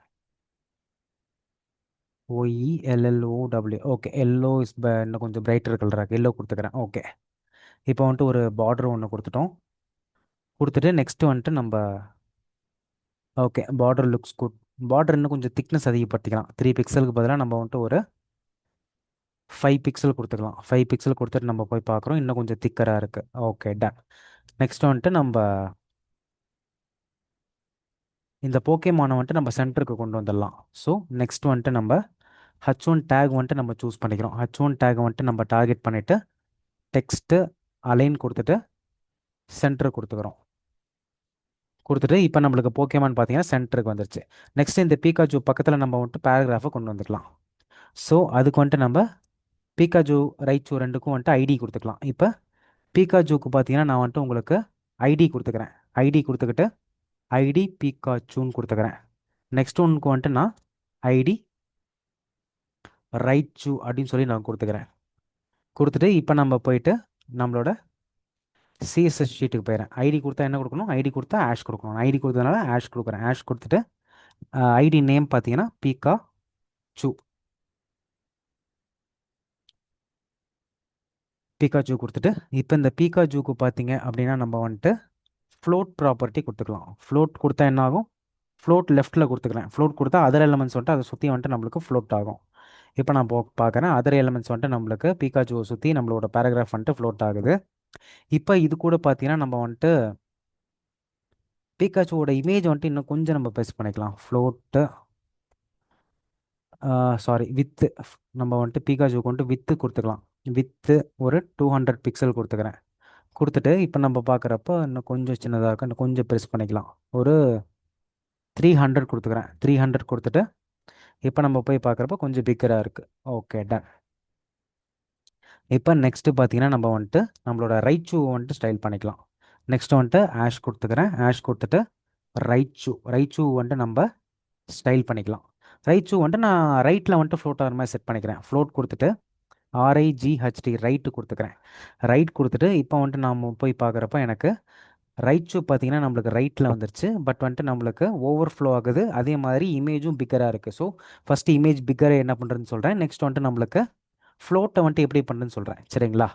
OELLOW. ஓகே, எல்லோ இஸ் இன்னும் கொஞ்சம் பிரைட்டர் கலராக எல்லோ கொடுத்துக்கிறேன். ஓகே, இப்போ வந்துட்டு ஒரு பார்டர் ஒன்று கொடுத்துட்டு நெக்ஸ்ட்டு வந்துட்டு நம்ம okay border looks good. Border இன்னும் கொஞ்சம் திக்னஸ் அதிகப்படுத்திக்கலாம். 3 பிக்சலுக்கு பதிலாக நம்ம வந்துட்டு ஒரு 5 பிக்சல் கொடுத்துக்கலாம். 5 பிக்சல் கொடுத்துட்டு நம்ம போய் பார்க்குறோம். இன்னும் கொஞ்சம் திக்கராக இருக்குது. Okay, ton. நெக்ஸ்ட் வந்துட்டு நம்ம இந்த போக்கேமானை வந்துட்டு நம்ம சென்டருக்கு கொண்டு வந்துடலாம். ஸோ நெக்ஸ்ட் வந்துட்டு நம்ம H1 டேக் வந்துட்டு நம்ம சூஸ் பண்ணிக்கிறோம். H1 டேக் வந்துட்டு நம்ம டார்கெட் பண்ணிவிட்டு டெக்ஸ்ட்டு அலைன் கொடுத்துட்டு சென்டர் கொடுத்துட்டு இப்போ நம்மளுக்கு போக்கேமான் பார்த்தீங்கன்னா சென்டருக்கு வந்துருச்சு. நெக்ஸ்ட் இந்த பீகாஜூ பக்கத்தில் நம்ம வந்துட்டு பேராகிராஃபை கொண்டு வந்துக்கலாம். ஸோ அதுக்கு வந்துட்டு நம்ம பீகாஜூ ரைச்சூ ரெண்டுக்கும் வந்துட்டு ஐடி கொடுத்துக்கலாம். இப்போ பீகாஜூக்கு பார்த்தீங்கன்னா நான் வந்துட்டு உங்களுக்கு ஐடி கொடுத்துக்கிறேன். ஐடி கொடுத்துக்கிட்டு ஐடி பீகாச்சூன்னு கொடுத்துக்கிறேன். நெக்ஸ்ட் ஒன்றுக்கு வந்துட்டு நான் ஐடி ரைச்சூ அப்படின்னு சொல்லி நான் கொடுத்துக்கிறேன். கொடுத்துட்டு இப்போ நம்ம போயிட்டு நம்மளோட சிஎஸ்எஸ் ஷீட்டுக்கு போயிடுறேன். ஐடி கொடுத்தா என்ன கொடுக்கணும்? ஐடி கொடுத்தா ஆஷ் கொடுக்கணும். ஐடி கொடுத்ததுனால ஆஷ் கொடுக்குறேன். ஆஷ் கொடுத்துட்டு ஐடி நேம் பார்த்தீங்கன்னா பீகா சூ பீகாச்சூ கொடுத்துட்டு இப்போ இந்த பீகாச்சூக்கு பார்த்தீங்க அப்படின்னா நம்ம வந்துட்டு ஃப்ளோட் ப்ராப்பர்ட்டி கொடுத்துக்கலாம். ஃப்ளோட் கொடுத்தா என்ன ஆகும்? ஃப்ளோட் லெஃப்ட்டில் கொடுத்துக்கிறேன். ஃப்ளோட் கொடுத்தா அதர் எலமெண்ட்ஸ் வந்துட்டு அதை சுற்றி வந்துட்டு நம்மளுக்கு ஃப்ளோட் ஆகும். இப்போ நான் பார்க்குறேன் அதர் எலமெண்ட்ஸ் வந்துட்டு நம்மளுக்கு பீகாச்சூவை சுற்றி நம்மளோட பேராகிராஃப் வந்துட்டு ஃப்ளோட் ஆகுது. இப்போ இது கூட பார்த்தீங்கன்னா நம்ம வந்துட்டு பீகாச்சூவோட இமேஜ் வந்துட்டு இன்னும் கொஞ்சம் நம்ம பெருசு பண்ணிக்கலாம். ஃப்ளோட்டு சாரி வித்து நம்ம வந்துட்டு பீகாச்சூக்கு வந்துட்டு வித்து கொடுத்துக்கலாம். வித்து ஒரு 200 பிக்சல் கொடுத்துக்கிறேன். கொடுத்துட்டு இப்போ நம்ம பார்க்குறப்ப இன்னும் கொஞ்சம் சின்னதாக இருக்கும், இன்னும் கொஞ்சம் பெருசு பண்ணிக்கலாம். ஒரு 300 கொடுத்துக்கிறேன். 300 கொடுத்துட்டு இப்போ நம்ம போய் பார்க்குறப்ப கொஞ்சம் பிக்கராக இருக்குது. Okay done. இப்போ நெக்ஸ்ட்டு பார்த்தீங்கன்னா நம்ம வந்துட்டு நம்மளோட ரைட் ஷூ வந்துட்டு ஸ்டைல் பண்ணிக்கலாம். நெக்ஸ்ட் வந்துட்டு ஆஷ் கொடுத்துக்கிறேன். ஆஷ் கொடுத்துட்டு ரைட் ஷூ வந்துட்டு நம்ம ஸ்டைல் பண்ணிக்கலாம். ரைட் ஷூ வந்துட்டு நான் ரைட்டில் வந்துட்டு ஃப்ளோட் ஆகிற மாதிரி செட் பண்ணிக்கிறேன். ஃப்ளோட் கொடுத்துட்டு RIGHT ரைட்டு கொடுத்துக்கிறேன். ரைட் கொடுத்துட்டு இப்போ வந்துட்டு நாம் போய் பார்க்குறப்ப எனக்கு ரைட் ஷூ பார்த்தீங்கன்னா நம்மளுக்கு ரைட்டில் வந்துருச்சு. பட் வந்துட்டு நம்மளுக்கு ஓவர்ஃப்ளோ ஆகுது. அதே மாதிரி இமேஜும் பிக்கராக இருக்குது. ஸோ ஃபஸ்ட்டு இமேஜ் பிக்கரை என்ன பண்ணுறதுன்னு சொல்கிறேன். நெக்ஸ்ட் வந்துட்டு நம்மளுக்கு ஃப்ளோட்டை வந்துட்டு எப்படி பண்ணுறதுன்னு சொல்கிறேன். சரிங்களா?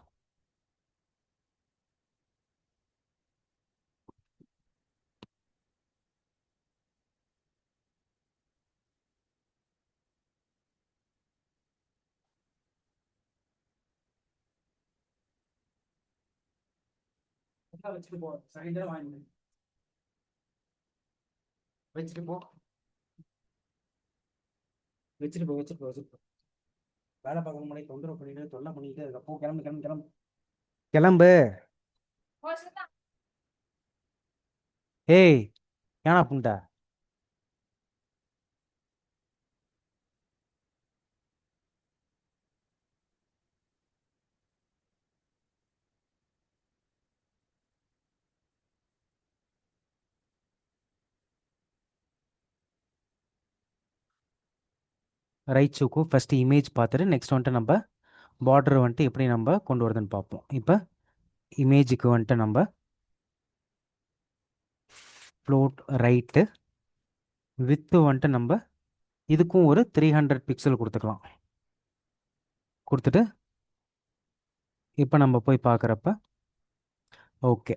வச்சுட்டு போ, சாயந்தரம் வாங்கி வச்சுட்டு போ, வச்சுட்டு போ. வேலை பார்க்குற முன்னாடி தொந்தரவு பண்ணிட்டு தொல்லை பண்ணிட்டு அதுக்கப்புறம் கிளம்பு கிளம்பு கிளம்பு கிளம்பு. ஏய் ஏனா புண்டா. ரைட் ஷூக்கும் ஃபஸ்ட்டு இமேஜ் பார்த்துட்டு நெக்ஸ்ட் வந்துட்டு நம்ம பார்டர் வந்துட்டு எப்படி நம்ம கொண்டு வரதுன்னு பார்ப்போம். இப்போ இமேஜுக்கு வந்துட்டு நம்ம ஃப்ளோட் ரைட்டு வித்து வந்துட்டு நம்ம இதுக்கும் ஒரு 300 பிக்சல் கொடுத்துக்கலாம். கொடுத்துட்டு இப்போ நம்ம போய் பார்க்குறப்ப ஓகே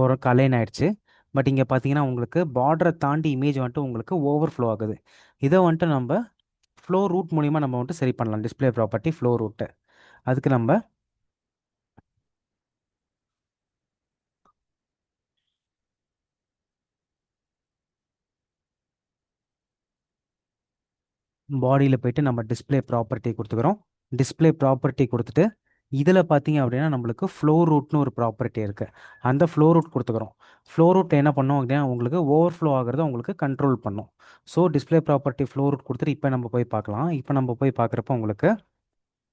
ஒரு அலைன் ஆயிடுச்சு. பட் இங்கே பார்த்தீங்கன்னா உங்களுக்கு பார்டரை தாண்டி இமேஜ் வந்துட்டு உங்களுக்கு ஓவர்ஃப்ளோ ஆகுது. இதை வந்துட்டு நம்ம ஃப்ளோ ரூட் மூலிமா நம்ம வந்துட்டு சரி பண்ணலாம். Display property flow root. அதுக்கு நம்ம பாடியில் போயிட்டு நம்ம டிஸ்பிளே ப்ராப்பர்ட்டி கொடுத்துக்கிறோம். டிஸ்பிளே ப்ராப்பர்ட்டி கொடுத்துட்டு இதில் பார்த்தீங்க அப்படின்னா நம்மளுக்கு ஃப்ளோ ரூட்னு ஒரு ப்ராப்பர்ட்டி இருக்குது. அந்த ஃப்ளோ ரூட் கொடுத்துக்கிறோம். ஃப்ளோ ரூட் என்ன பண்ணோம் அப்படின்னா உங்களுக்கு ஓவர்ஃப்ளோ ஆகிறத உங்களுக்கு கண்ட்ரோல் பண்ணும். So display property flow root கொடுத்துட்டு இப்போ நம்ம போய் பார்க்கலாம். இப்போ நம்ம போய் பார்க்குறப்ப உங்களுக்கு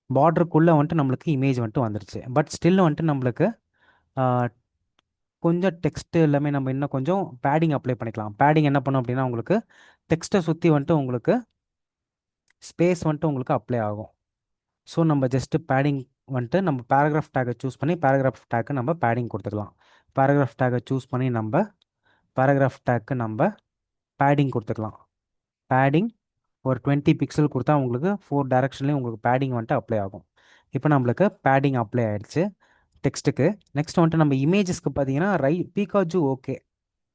பார்டருக்குள்ளே வந்துட்டு நம்மளுக்கு இமேஜ் வந்துட்டு வந்துருச்சு. பட் ஸ்டில் வந்துட்டு நம்மளுக்கு ஆஹ், கொஞ்சம் டெக்ஸ்ட் எல்லாமே நம்ம இன்னும் கொஞ்சம் பேடிங் அப்ளை பண்ணிக்கலாம். பேடிங் என்ன பண்ணோம் அப்படின்னா உங்களுக்கு டெக்ஸ்ட்டை சுற்றி வந்துட்டு உங்களுக்கு ஸ்பேஸ் வந்துட்டு உங்களுக்கு அப்ளை ஆகும். ஸோ நம்ம ஜஸ்ட்டு பேடிங் வந்துட்டு நம்ம பேராகிராஃப் டேக்கை சூஸ் பண்ணி பேராகிராஃப் டேக்கு நம்ம பேடிங் கொடுத்துக்கலாம். பேராகிராஃப் டேக்கை சூஸ் பண்ணி நம்ம பேராகிராஃப் டேக்கு நம்ம பேடிங் கொடுத்துக்கலாம். பேடிங் ஒரு 20 பிக்சல் கொடுத்தா உங்களுக்கு 4 டைரக்ஷன்லேயும் உங்களுக்கு பேடிங் வந்துட்டு அப்ளை ஆகும். இப்போ நம்மளுக்கு பேடிங் அப்ளை ஆகிடுச்சு டெக்ஸ்ட்டுக்கு. நெக்ஸ்ட் வந்துட்டு நம்ம இமேஜஸ்க்கு பார்த்தீங்கன்னா பீகாஜூ ஓகே.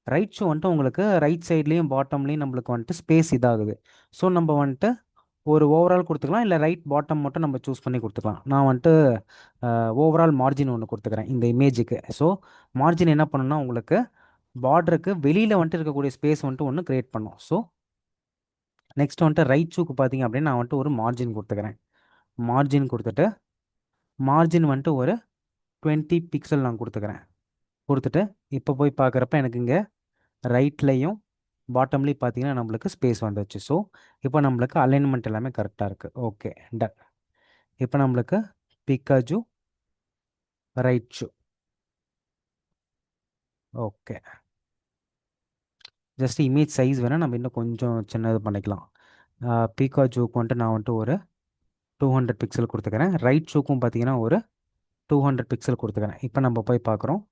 ரைட் ஷூ வந்துட்டு உங்களுக்கு ரைட் சைட்லேயும் பாட்டம்லேயும் நம்மளுக்கு வந்துட்டு ஸ்பேஸ் இதாகுது. ஸோ நம்ம வந்துட்டு ஒரு ஓவரால் கொடுத்துக்கலாம், இல்லை ரைட் பாட்டம் மட்டும் நம்ம சூஸ் பண்ணி கொடுத்துக்கலாம். நான் வந்துட்டு ஓவரால் மார்ஜின் ஒன்று கொடுத்துக்கிறேன் இந்த இமேஜுக்கு. ஸோ மார்ஜின் என்ன பண்ணணும்னா உங்களுக்கு பார்டருக்கு வெளியில் வந்துட்டு இருக்கக்கூடிய ஸ்பேஸ் வந்துட்டு ஒன்று க்ரியேட் பண்ணும். ஸோ நெக்ஸ்ட் வந்துட்டு ரைட் ஷூக்கு பார்த்தீங்க அப்படின்னா நான் வந்துட்டு ஒரு மார்ஜின் கொடுத்துக்கிறேன். மார்ஜின் கொடுத்துட்டு மார்ஜின் வந்துட்டு ஒரு 20 பிக்சல் நான் கொடுத்துக்கிறேன். கொடுத்துட்டு இப்போ போய் பார்க்குறப்ப எனக்கு இங்கே ரைட்லேயும் பாட்டம்லேயும் பார்த்தீங்கன்னா நம்மளுக்கு ஸ்பேஸ் வந்துச்சு. ஸோ இப்போ நம்மளுக்கு அலைன்மெண்ட் எல்லாமே கரெக்டாக இருக்குது. Okay, done. இப்போ நம்மளுக்கு Pikachu Raichu. Okay, just image size வேணால் நம்ம இன்னும் கொஞ்சம் சின்னது பண்ணிக்கலாம். பிகாஜுக்கு வந்துட்டு நான் வந்துட்டு ஒரு 200 பிக்சல் கொடுத்துக்கிறேன். ரைட் ஷூக்கும் பார்த்தீங்கன்னா ஒரு 200 பிக்சல் கொடுத்துக்கிறேன். இப்போ நம்ம போய் பார்க்குறோம்.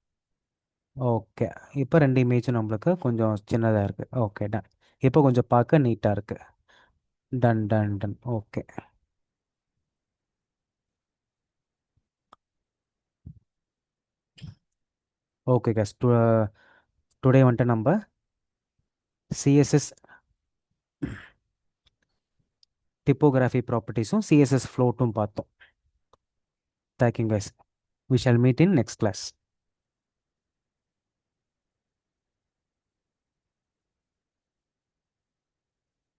ஓகே, இப்போ ரெண்டு இமேஜும் நம்மளுக்கு கொஞ்சம் சின்னதாக இருக்குது. Okay, done. இப்போ கொஞ்சம் பார்க்க நீட்டாக இருக்குது. Done done done. Okay. Okay guys, today வந்துட்டு நம்ம சிஎஸ்எஸ் டிப்போகிராஃபி ப்ராப்பர்ட்டிஸும் சிஎஸ்எஸ் ஃப்ளோட்டும் பார்த்தோம். Thank you guys. We shall meet in next class.